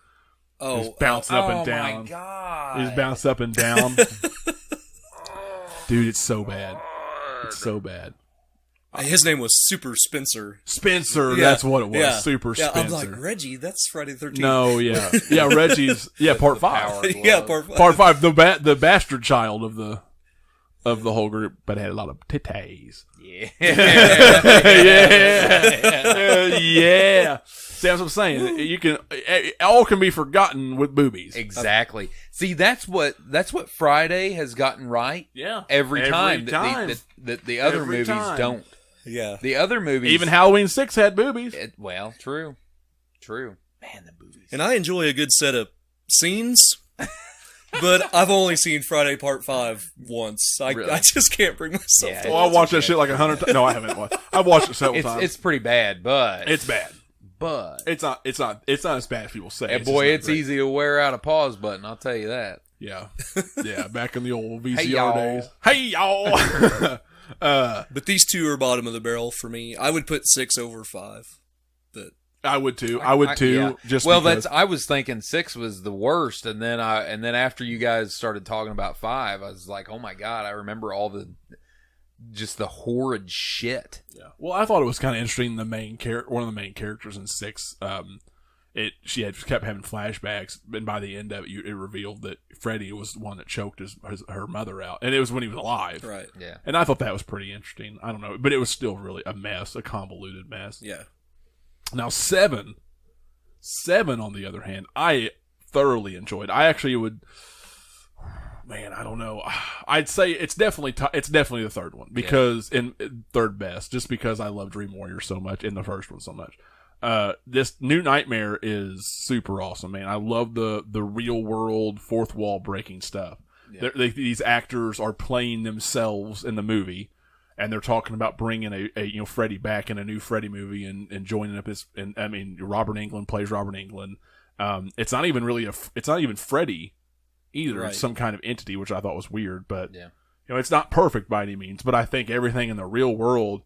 He was bouncing up and down. Oh, my God. He was bouncing up and down. Dude, it's so bad. It's so bad. His name was Super Spencer. Spencer, Yeah, that's what it was. yeah. Super Yeah, Spencer. I'm like, Reggie, that's Friday the 13th. No, yeah. Yeah, Reggie's, part 5. Power Yeah, glove. part 5. Part 5, the bastard child of the whole group, but had a lot of titties. Yeah. Yeah. See, that's what I'm saying. You can, all can be forgotten with boobies. Exactly. See, that's what Friday has gotten right. Yeah. Every time. time. That the other Every movies time. don't. Yeah. The other movies. Even Halloween 6 had boobies. Well, true. Man, the movies. And I enjoy a good set of scenes, but I've only seen Friday Part 5 once. Really? I just can't bring myself Yeah. to Well, I watch watched it. that shit like 100 times. No, I haven't watched. I've watched it several times. It's pretty bad, but It's bad. It's not as bad as people say. and just boy, not it's great. easy to wear out a pause button. I'll tell you that. Yeah. Yeah. Back in the old VCR Hey, y'all. days. Hey, y'all. But these two are bottom of the barrel for me. I would put 6 over 5. But I would too. I would too. Yeah. Just well, because. I was thinking 6 was the worst, and then after you guys started talking about 5, I was like, oh my God, I remember all the horrid shit. Yeah. Well, I thought it was kind of interesting. One of the main characters in 6, she kept having flashbacks, and by the end of it, it revealed that Freddy was the one that choked her mother out, and it was when he was alive. right. Yeah. And I thought that was pretty interesting. I don't know, but it was still really a mess, a convoluted mess. Yeah. Now 7, on the other hand, I thoroughly enjoyed. I actually would. Man, I don't know. I'd say it's definitely the third one because in third best, just because I love Dream Warrior so much and the first one so much. This New Nightmare is super awesome, man. I love the real world fourth wall breaking stuff. Yeah. These actors are playing themselves in the movie, and they're talking about bringing a Freddy back in a new Freddy movie and joining up Robert Englund plays Robert Englund. It's not even really it's not even Freddy either. Right. It's some kind of entity, which I thought was weird, but it's not perfect by any means. But I think everything in the real world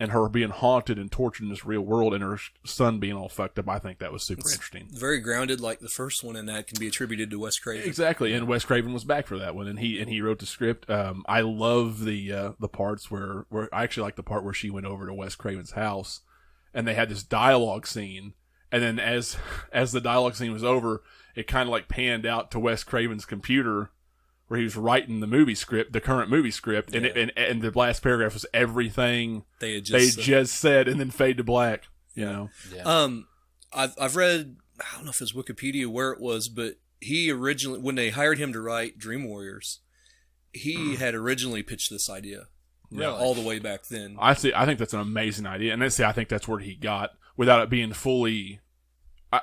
and her being haunted and tortured in this real world and her son being all fucked up, I think that was super interesting. Very grounded, like the first one, and that can be attributed to Wes Craven. Exactly, and Wes Craven was back for that one, and he wrote the script. I love the parts where I actually like the part where she went over to Wes Craven's house, and they had this dialogue scene, and then as the dialogue scene was over, it kind of like panned out to Wes Craven's computer, where he was writing the current movie script, and and the last paragraph was everything they had just said, and then fade to black. You know. Yeah. I've read, I don't know if it's Wikipedia where it was, but he originally, when they hired him to write Dream Warriors, he had originally pitched this idea. Really? All the way back then. I think that's an amazing idea, and I think that's where he got without it being fully.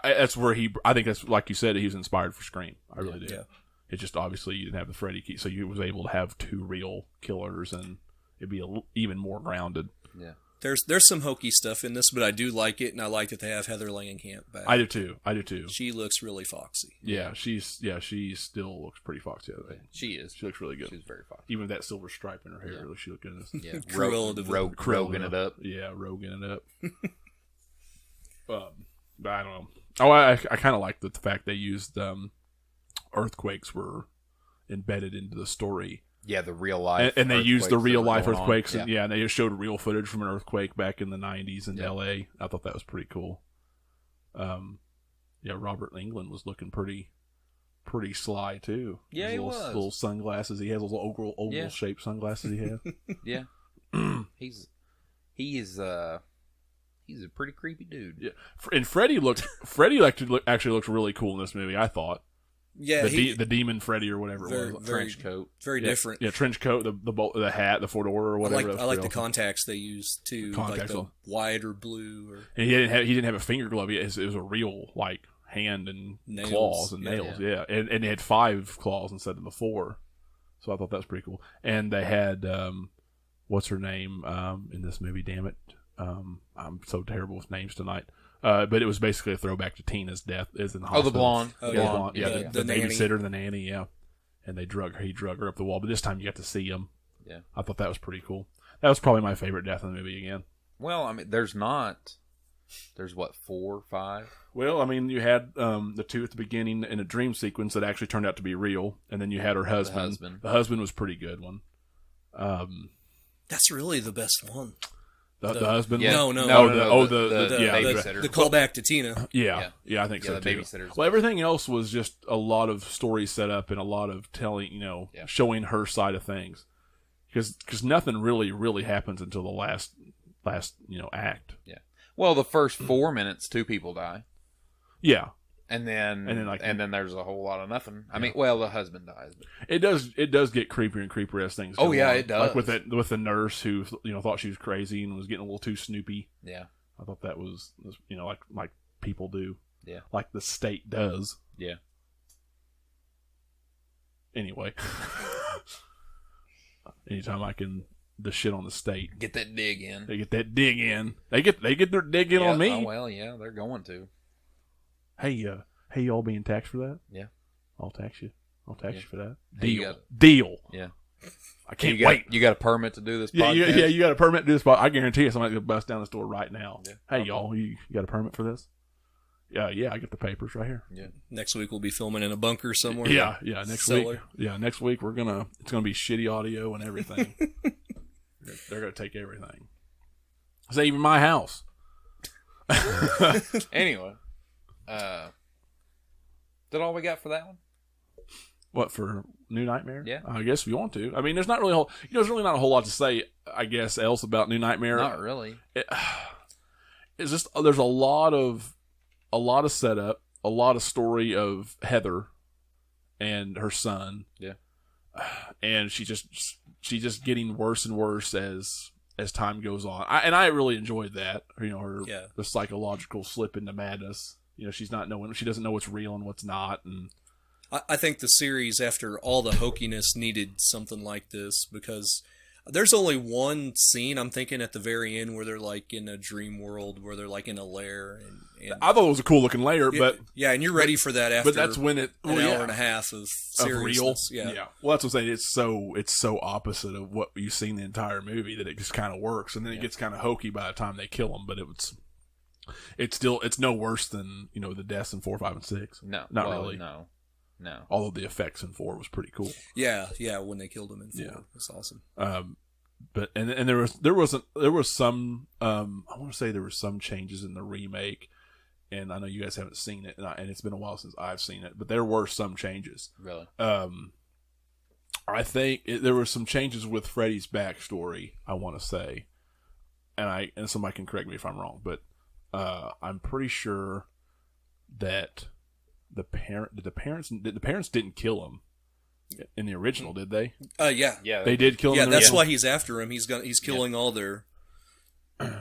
That's where I think that's like you said, he was inspired for Scream. I really do. Yeah. It just obviously you didn't have the Freddy key, so you was able to have 2 real killers, and it'd be even more grounded. Yeah. There's some hokey stuff in this, but I do like it, and I like that they have Heather Langenkamp back. I do too. She looks really foxy. Yeah, she still looks pretty foxy. She is. She looks really good. She's very foxy. Even with that silver stripe in her hair, really, she looked good in this. Yeah. Cruella de Vil. Roguing it up. Yeah, roguing it up. But I don't know. Oh, I kind of like the fact they used earthquakes were embedded into the story. Yeah, the real life. And they used the real life earthquakes. Yeah. And they just showed real footage from an earthquake back in the 90s in LA. I thought that was pretty cool. Robert Englund was looking pretty sly too. Yeah, he was. Little sunglasses. He has those oval shaped sunglasses he has. Yeah. He's a pretty creepy dude. Yeah. And Freddy actually looked really cool in this movie, I thought. Yeah, the demon Freddy or whatever it was. Trench coat. Very different. Yeah, trench coat, the hat, the fedora or whatever. I like the contacts they used too, like the white or blue. And he didn't have a finger glove. It was a real hand and Nails. claws and nails. Yeah. And they had 5 claws instead of the 4. So I thought that was pretty cool. And they had, what's her name in this movie? Damn it. I'm so terrible with names tonight. But it was basically a throwback to Tina's death. Is in the hospital. The blonde. Oh, Yeah, yeah. the blonde. Yeah, the nanny. babysitter, the nanny. Yeah, and he drug her up the wall. But this time you got to see him. Yeah, I thought that was pretty cool. That was probably my favorite death in the movie again. Well, I mean, there's what, 4 or 5? Well, I mean, you had the 2 at the beginning in a dream sequence that actually turned out to be real, and then you had her husband. The husband was a pretty good one. That's really the best one. The husband? Yeah. No. The yeah, babysitter. The callback to Tina. Yeah, I think so the too. babysitter's Well, everything else was just a lot of story set up and a lot of telling, showing her side of things. Because nothing really happens until the last act. Yeah. Well, the first 4 minutes, 2 people die. Yeah. And then there's a whole lot of nothing. I mean, well, the husband dies. But... It does get creepier and creeper as things go yeah, on. it does. Like with the nurse who thought she was crazy and was getting a little too snoopy. Yeah. I thought that was like people do. Yeah. Like the state does. Yeah. Anyway. Anytime I can the shit on the state. Get that dig in. They get that dig in. They get their dig in on me. Oh, well, yeah, they're going to. Hey, y'all being taxed for that? Yeah. I'll tax you. I'll tax you for that. Hey, Deal. Yeah. I can't wait. You got a permit to do this Yeah, podcast? you got a permit to do this podcast. I guarantee you somebody's going to bust down the store right now. Yeah. Hey, y'all, you got a permit for this? Yeah, I got the papers right here. Yeah. Next week we'll be filming in a bunker somewhere. Yeah, next week. Cellar. Yeah, next week it's going to be shitty audio and everything. They're going to take everything. It's even my house. Anyway. That all we got for that one? What, for New Nightmare? Yeah. I guess if you want to. I mean, there's not really there's really not a whole lot to say, I guess, else about New Nightmare. Not really. It's just there's a lot of setup, a lot of story of Heather and her son. Yeah. And she's just getting worse and worse as time goes on. I really enjoyed that. The psychological slip into madness. She doesn't know what's real and what's not, and I think the series, after all the hokiness, needed something like this, because there's only one scene I'm thinking at the very end where they're like in a dream world, where they're like in a lair, and I thought it was a cool looking lair, but and you're ready for that after. But that's when an hour and a half of seriousness. Real. Yeah. Well, that's what I'm saying. It's so opposite of what you've seen the entire movie that it just kind of works, and then it gets kind of hokey by the time they kill him. But it's no worse than the deaths in 4, 5, and 6. No, not really. No. Although the effects in 4 was pretty cool. Yeah. When they killed him in 4, that's awesome. But there was some I want to say there were some changes in the remake, and I know you guys haven't seen it, and it's been a while since I've seen it, but there were some changes. Really? I think there were some changes with Freddy's backstory, I want to say, and somebody can correct me if I'm wrong, but I'm pretty sure that the parents didn't kill him in the original, did they? Yeah. They did kill him. Yeah, that's why he's after him. He's killing all their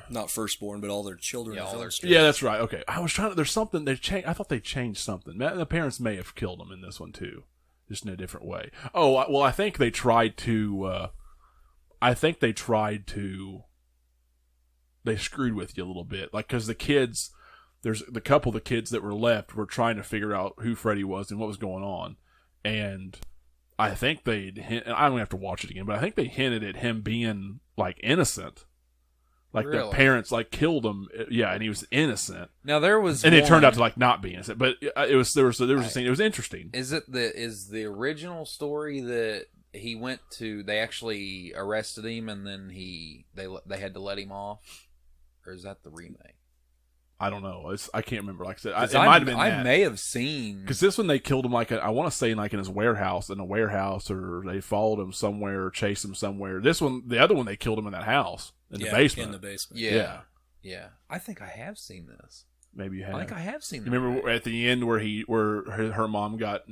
not firstborn, but all their children. Yeah, that's right. Okay, I was trying to. There's something they changed. I thought they changed something. The parents may have killed him in this one too, just in a different way. Oh well, I think they tried to. They screwed with you a little bit, like because the kids. There's the couple of the kids that were left were trying to figure out who Freddy was and what was going on, and I think I don't have to watch it again, but I think they hinted at him being like innocent, like really? The parents like killed him, and he was innocent. Now there was, and it turned out to like not be innocent, but there was a scene. It was interesting. Is the original story that he went to? They actually arrested him and then they had to let him off, or is that the remake? I don't know. I can't remember. Like I said, it I might have been. I may have seen because this one they killed him I want to say in his warehouse, or they followed him somewhere, or chased him somewhere. This one, the other one, they killed him in that house in the basement. In the basement. Yeah. I think I have seen this. Maybe you have. I think I have seen. You remember at the end where her mom got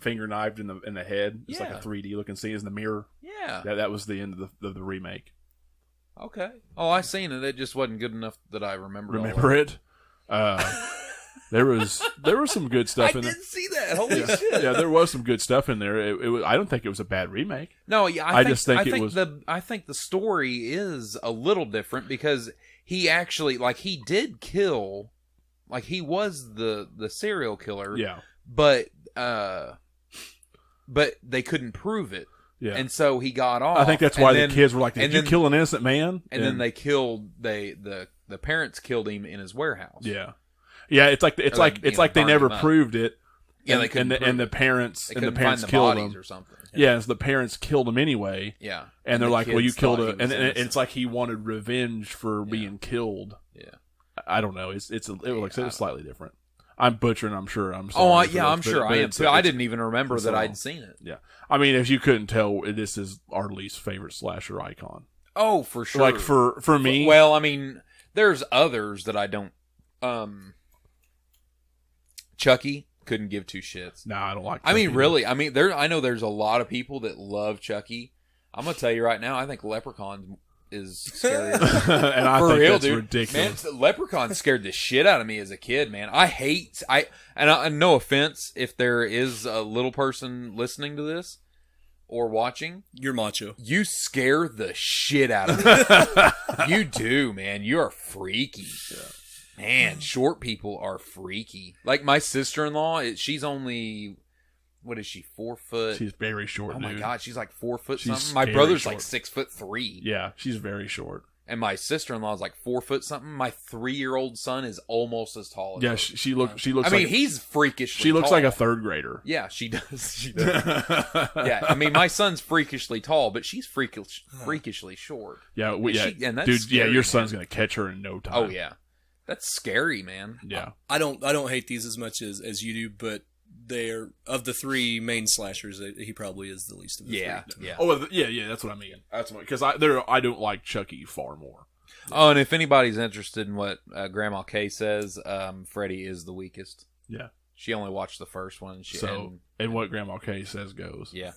finger knifed in the head? It's like a 3D looking scene in the mirror. Yeah. That was the end of the remake. Okay. Oh, I seen it. It just wasn't good enough that I remembered. Remember it? There was some good stuff I in there. didn't see that. Holy shit! Yeah, there was some good stuff in there. It was, I don't think it was a bad remake. No, yeah, I just think it was. I think the story is a little different because he actually, like, he did kill, like, he was the serial killer. Yeah, but they couldn't prove it. Yeah, and so he got off. I think that's why the kids were like, "Did you kill an innocent man?" And then they killed the parents killed him in his warehouse. Yeah. Yeah, it's like they never proved it. Yeah, they couldn't. And the parents find killed him or something. Yeah, so the parents killed him anyway. Yeah, and they're like, "Well, you killed a," and it's like he wanted revenge for being killed. Yeah, I don't know. It was slightly different. I'm butchering. I'm sure. I'm sorry. Oh, yeah, I'm sure I am too. I didn't even remember that I'd seen it. Yeah, I mean, if you couldn't tell, this is our least favorite slasher icon. Oh, for sure. Like for me. Well, I mean, there's others that I don't. Chucky, couldn't give two shits. No, I don't like Chucky. I mean, really, I mean, I know there's a lot of people that love Chucky. I'm gonna tell you right now, I think Leprechaun is scary. And I for think real, that's dude. ridiculous. Man, Leprechaun scared the shit out of me as a kid, man. And no offense if there is a little person listening to this or watching. You're Macho. You scare the shit out of me. You do, man. You are freaky. Yeah. Man, short people are freaky. Like my sister-in-law, she's only, what is she, 4 foot? She's very short, Oh dude. my God, she's like 4 foot She's something. My very brother's short. like 6'3". Yeah, she's very short. And my sister-in-law is like 4 foot something. My 3-year-old son is almost as tall as Yeah, her. she looks. I mean, he's freakishly She looks tall. like a third grader. Yeah, she does. She does. Yeah, I mean, my son's freakishly tall, but she's freakishly short. Yeah, and that's dude. scary, Your man. son's gonna catch her in no time. Oh yeah, that's scary, man. Yeah. I don't hate these as much as you do, but they're of the 3 main slashers. He probably is the least of the 3. Yeah. Oh, yeah. That's what I mean. That's because I don't like Chucky far more. Oh, and if anybody's interested in what Grandma Kay says, Freddy is the weakest. Yeah. She only watched the first one. And what Grandma Kay says goes. Yeah.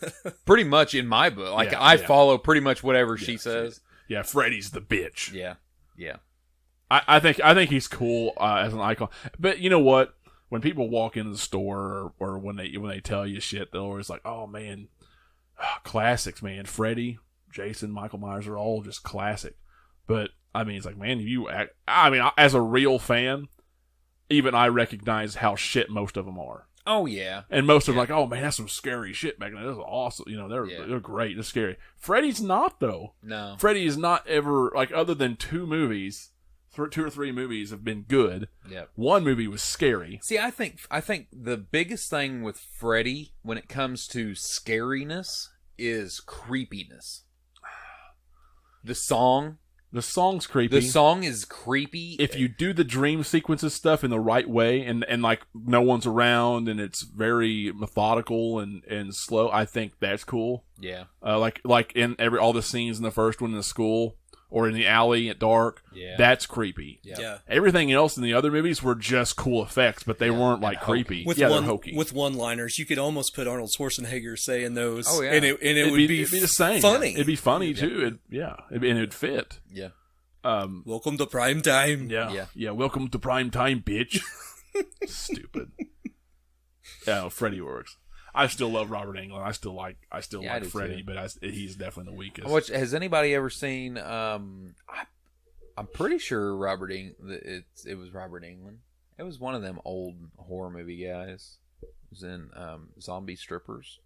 Pretty much in my book. Like, Yeah, I yeah. follow pretty much whatever she says. Yeah, Freddy's the bitch. Yeah. Yeah. I think he's cool as an icon. But you know what? When people walk into the store or when they tell you shit, they're always like, "Oh man, classics, man. Freddy, Jason, Michael Myers are all just classic." But I mean, it's like, man, as a real fan, even I recognize how shit most of them are. Oh yeah. And most of them are like, "Oh man, that's some scary shit back then. That was awesome. You know, they're great. They're scary." Freddy's not though. No. Freddy is not ever like, other than 2 movies. 2 or 3 movies have been good. Yep. 1 movie was scary. See, I think the biggest thing with Freddy when it comes to scariness is creepiness. The song's creepy. The song is creepy. If you do the dream sequences stuff in the right way and like no one's around and it's very methodical and slow, I think that's cool. Yeah. Like in all the scenes in the first one in the school or in the alley at dark. Yeah. That's creepy. Yeah. Everything else in the other movies were just cool effects, but they weren't like creepy. They're hokey. With one-liners, you could almost put Arnold Schwarzenegger saying those. Oh, yeah. And it would be the same. funny. It'd be funny too. And it'd fit. Yeah. Welcome to prime time. Yeah. Welcome to prime time, bitch. Stupid. Yeah, Freddy works. I still love Robert Englund. I still like Freddy, but he's definitely the weakest. Has anybody ever seen? I'm pretty sure it was Robert Englund. It was one of them old horror movie guys. It was in Zombie Strippers.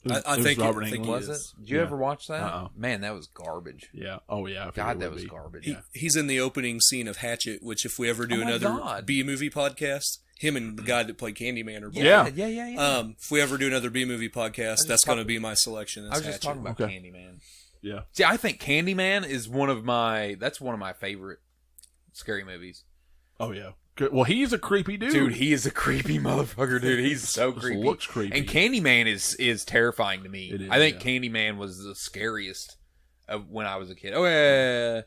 I think Robert I think Englund. Was it? Did you ever watch that? Uh-uh. Man, that was garbage. Yeah. Oh yeah. God, that was garbage. He's in the opening scene of Hatchet, which if we ever do Oh my another God. B-movie podcast, him and the guy that played Candyman are both. Yeah. If we ever do another B-movie podcast, that's going to be my selection. I was just talking about Okay. Candyman. Yeah. See, I think Candyman is one of my favorite scary movies. Oh yeah. Good. Well, he's a creepy dude. Dude, he is a creepy motherfucker, dude. He's so Just creepy. looks creepy. And Candyman is terrifying to me. It is, I think yeah. Candyman was the scariest of when I was a kid. Oh yeah.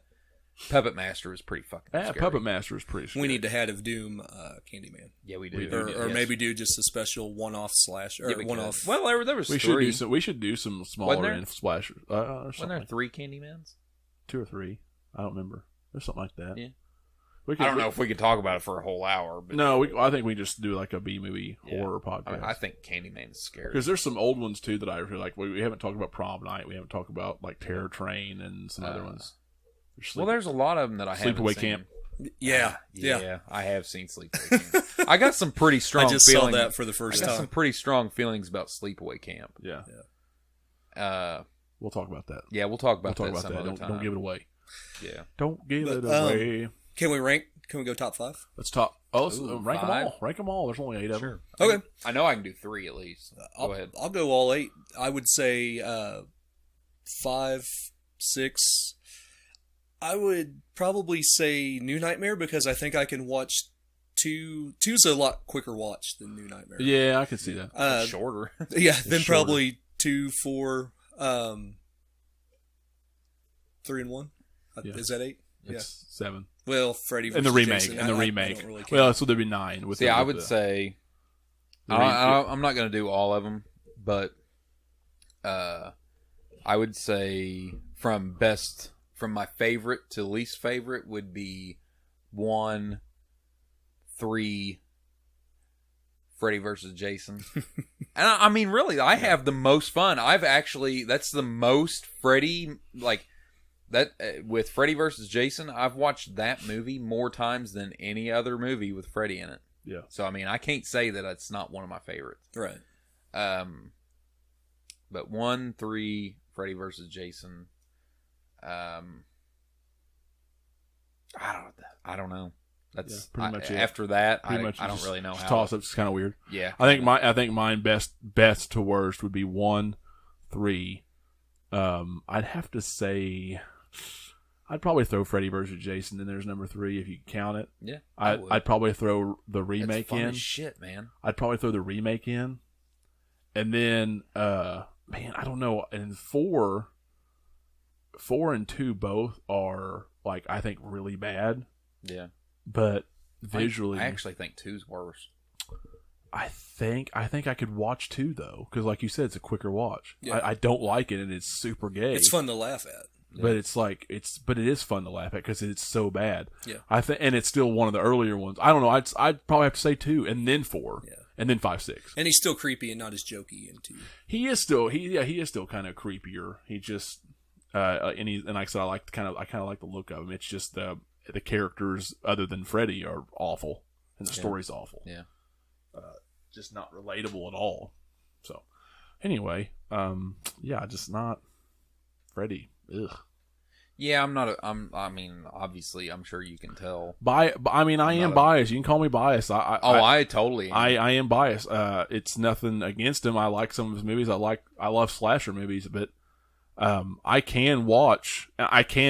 Puppet Master was pretty fucking scary. Puppet Master is pretty scary. We need to Hat of Doom Candyman. Yeah, we do. Or maybe do just a special one-off slash or Yeah, we one-off. could. Well, there was we three. should do some smaller and splashers. Wasn't there 3 Candymans? 2 or 3. I don't remember. There's something like that. Yeah. I don't know if we could talk about it for a whole hour. But no, I think we just do like a B movie horror podcast. I mean, I think Candyman's scary. Because there's some old ones too that I really like. We haven't talked about Prom Night. We haven't talked about like Terror Train and some other ones. There's a lot of them that I haven't seen. Sleepaway Camp. Yeah, I have seen Sleepaway Camp. I got some pretty strong. I just feelings. saw that for the first time. Some pretty strong feelings about Sleepaway Camp. Yeah. We'll talk about that. Yeah, we'll talk about that some other Don't, time. don't give it away. Yeah. Don't give it away. Can we rank? Can we go top 5? Let's talk. Let's Ooh, rank 5? them all. Rank them all. There's only 8 of them. Okay. I know I can do 3 at least. Go ahead. I'll go all 8. I would say 5, 6. I would probably say New Nightmare because I think I can watch 2. 2's a lot quicker watch than New Nightmare. Yeah, I can see that. Shorter. Yeah, then shorter. probably 2, 4, 3 and 1. Yeah. Is that 8? It's 7. Well, Freddy In versus the remake. Jason, in the I remake. don't really care. Well, so there'd be 9. With I would say. I'm not going to do all of them, but I would say from my favorite to least favorite would be 1, 3, Freddy versus Jason. And I mean, really, I have the most fun. That's the most Freddy, like, that with Freddy versus Jason, I've watched that movie more times than any other movie with Freddy in it. Yeah. So, I mean, I can't say that it's not one of my favorites. Right. But 1, 3, Freddy versus Jason. I don't know. That's pretty much it. After that, I much don't really know how. Toss up's kind of weird. Yeah. I think mine best to worst would be 1, 3. I'd have to say I'd probably throw Freddy vs. Jason in there's number 3 if you count it. Yeah. I'd probably throw the remake It's fun in. as shit, man. I'd probably throw the remake in. And then man, I don't know. And 4 and 2 both are like I think really bad. Yeah. But visually I actually think 2's worse. I think I could watch 2 though, because like you said, it's a quicker watch. Yeah. I don't like it, and it's super gay. It's fun to laugh at. But it is fun to laugh at because it's so bad. Yeah. And it's still one of the earlier ones. I don't know. I'd probably have to say 2, and then 4, and then 5, 6. And he's still creepy and not as jokey in 2. He is still kind of creepier. He just and like I said, I kind of like the look of him. It's just the characters other than Freddy are awful, and the story's awful. Yeah. Just not relatable at all. So, anyway, just not Freddy. Ugh. Yeah, I mean, obviously, I'm sure you can tell. I am biased. You can call me biased. I totally am. I am biased. It's nothing against him. I like some of his movies. I love slasher movies, but I can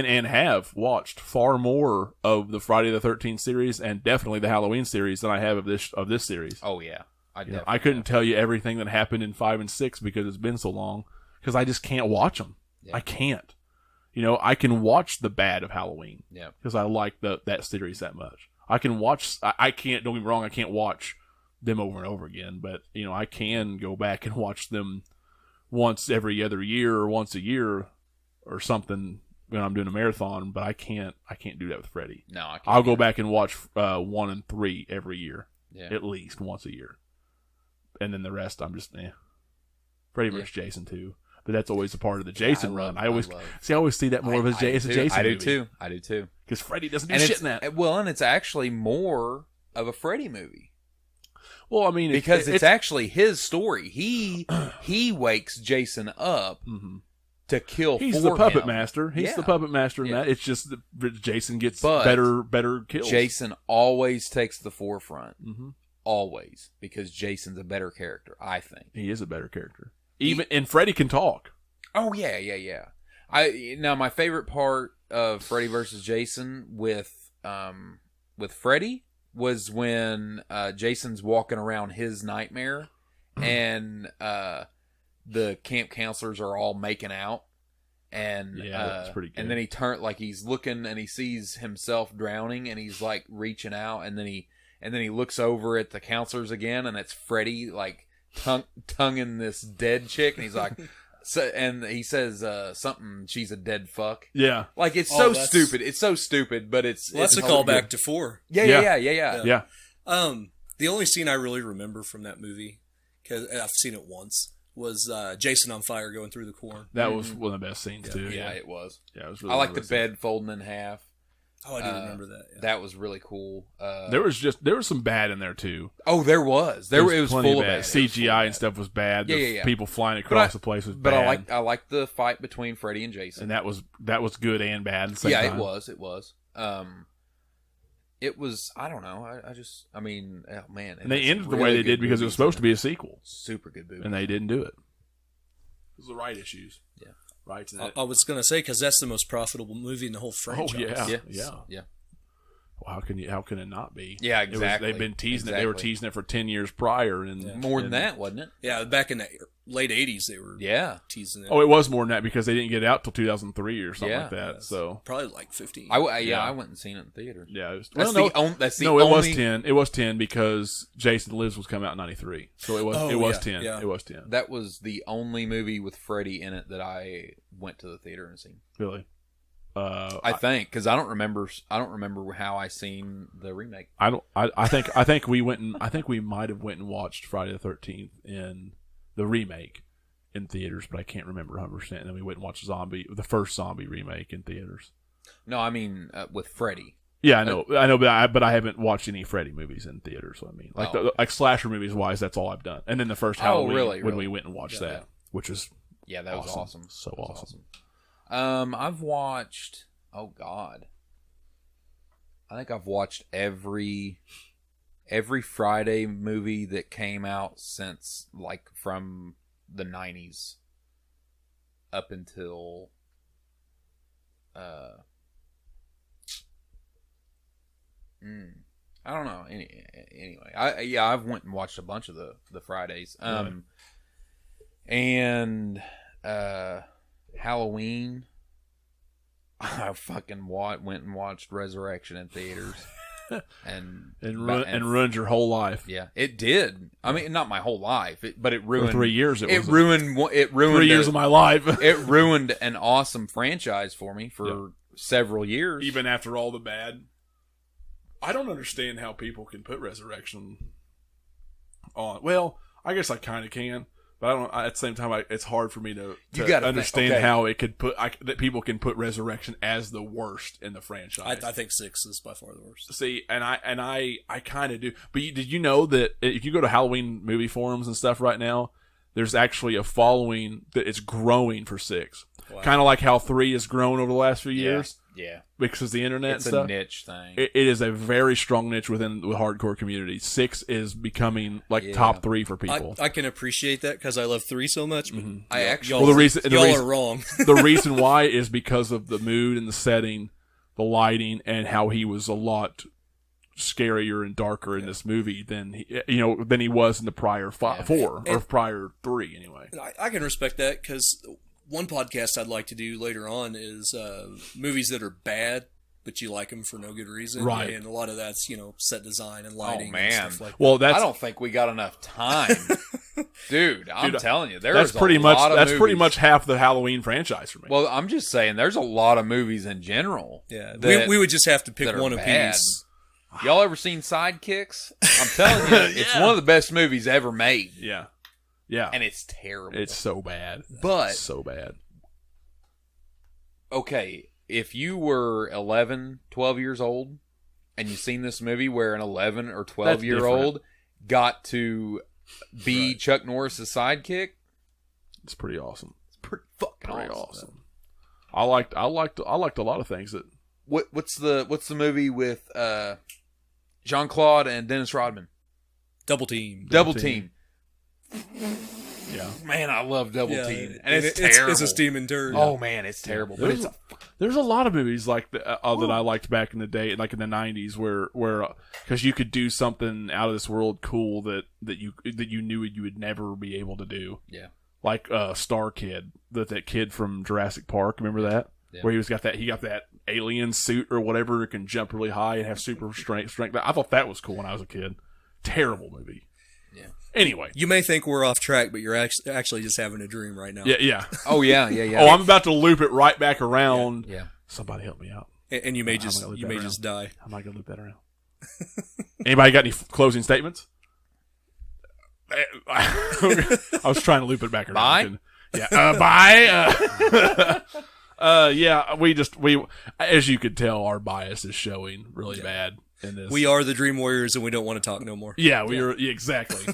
and have watched far more of the Friday the 13th series and definitely the Halloween series than I have of this series. Oh yeah. I couldn't tell you everything that happened in 5 and 6 because it's been so long, because I just can't watch them. Yeah. I can't. I can watch the bad of Halloween because I like that series that much. I can watch. I can't. Don't get me wrong. I can't watch them over and over again, but I can go back and watch them once every other year or once a year or something when I'm doing a marathon. But I can't do that with Freddy. No, I can't. I'll go back and watch 1 and 3 every year, at least once a year, and then the rest I'm just Freddy vs. Jason too. But that's always a part of the Jason run. I always see that more as a Jason. I do too. Because Freddy doesn't do shit in that. Well, and it's actually more of a Freddy movie. Well, I mean, because it's actually his story. He wakes Jason up to kill. He's the puppet master. He's the puppet master in that. It's just that Jason gets better kills. Jason always takes the forefront. Always, because Jason's a better character. I think he is a better character. And Freddy can talk. Oh yeah. Now my favorite part of Freddy versus Jason with Freddy was when Jason's walking around his nightmare and the camp counselors are all making out, and that's pretty good. And then he he's looking and he sees himself drowning and he's like reaching out, and then he looks over at the counselors again and it's Freddy tonguing this dead chick, and he's like, So, and he says something. She's a dead fuck. Yeah. Like it's so stupid. It's so stupid, but it's that's a callback to 4. Yeah. The only scene I really remember from that movie, because I've seen it once, was Jason on fire going through the corn. That was one of the best scenes too. Yeah, it was. Yeah, it was really I like the bed folding in half. Oh, I do remember that. Yeah. That was really cool. There was some bad in there too. Oh, there was. It was full of bad. CGI and stuff was bad. Yeah. People flying across the place was bad. But I like the fight between Freddy and Jason. And that was good and bad at the same time. It was. It was. I don't know. I mean, oh man. And they ended the way they did because it was supposed to be a sequel. Super good movie. And they didn't do it. It was the right issues. Yeah. Right. I was going to say, because that's the most profitable movie in the whole franchise. Oh, yeah. Well, how can it not be? Yeah, exactly. They've been teasing it. They were teasing it for 10 years prior, and more than that, wasn't it? Yeah, back in the late '80s, they were teasing it. Oh, it was more than that because they didn't get it out till 2003 or something like that. So probably like 15. I went and seen it in theater. Yeah, it was, it was 10. It was 10 because Jason Lives was coming out in '93, so it was 10. Yeah. It was 10. That was the only movie with Freddy in it that I went to the theater and seen. Really. I think because I don't remember how I seen the remake. I think we might have went and watched Friday the 13th in the remake in theaters, but I can't remember 100%. And then we went and watched the first zombie remake in theaters. No, I mean with Freddy. Yeah, I know, but I haven't watched any Freddy movies in theaters. So I mean, like slasher movies wise, that's all I've done. And then the first Halloween when we went and watched that, which is that was awesome. So awesome. I've watched. Oh God, I think I've watched every Friday movie that came out since from the 90s up until I don't know. Anyway, I've went and watched a bunch of the Fridays. And Halloween. I fucking went and watched Resurrection in theaters, and ruined your whole life. Yeah, it did. I mean, not my whole life, but it ruined for 3 years. It ruined 3 years of my life. It ruined an awesome franchise for me for several years. Even after all the bad, I don't understand how people can put Resurrection on. Well, I guess I kind of can. But I don't. At the same time, it's hard for me to understand how it could that people can put Resurrection as the worst in the franchise. I think 6 is by far the worst. See, and I kind of do. But did you know that if you go to Halloween movie forums and stuff right now, there's actually a following that it's growing for 6. Wow. Kind of like how 3 has grown over the last few years. Yeah. Because of the internet it's and stuff. It's a niche thing. It is a very strong niche within the hardcore community. 6 is becoming top 3 for people. I can appreciate that because I love 3 so much. But I actually... Y'all are wrong. The reason why is because of the mood and the setting, the lighting, and how he was a lot scarier and darker in this movie than he was in the prior 4 or prior 3 anyway. I can respect that because one podcast I'd like to do later on is movies that are bad but you like them for no good reason, right? And a lot of that's set design and lighting. Oh man, and stuff like I don't think we got enough time, dude. I'm telling you, that's pretty much half the Halloween franchise for me. Well, I'm just saying, there's a lot of movies in general. Yeah, we would just have to pick one apiece. Y'all ever seen Sidekicks? I'm telling you, it's one of the best movies ever made. Yeah. And it's terrible. It's so bad. But so bad. Okay, if you were 11, 12 years old and you seen this movie where an 11 or 12-year-old got to be Chuck Norris's sidekick, it's pretty awesome. It's pretty fucking awesome. I liked a lot of things that. What's the movie with Jean-Claude and Dennis Rodman? Double Team. Yeah, man, I love Double Team, and it's terrible. It's a steaming turd. Oh man, it's terrible. But there's a lot of movies like that I liked back in the day, like in the '90s, where because you could do something out of this world cool that you knew you would never be able to do. Yeah, like Star Kid, that kid from Jurassic Park. Remember that? Yeah. Where he got that alien suit or whatever, it can jump really high and have super strength. I thought that was cool when I was a kid. Terrible movie. Yeah. Anyway. You may think we're off track, but you're actually just having a dream right now. Yeah. Oh, yeah. Oh, I'm about to loop it right back around. Yeah. Somebody help me out. And you may just die. How am I going to loop that around? Anybody got any closing statements? I was trying to loop it back around. Bye? Yeah. Bye. Yeah, we as you could tell, our bias is showing really bad in this. We are the Dream Warriors, and we don't want to talk no more. Yeah, exactly.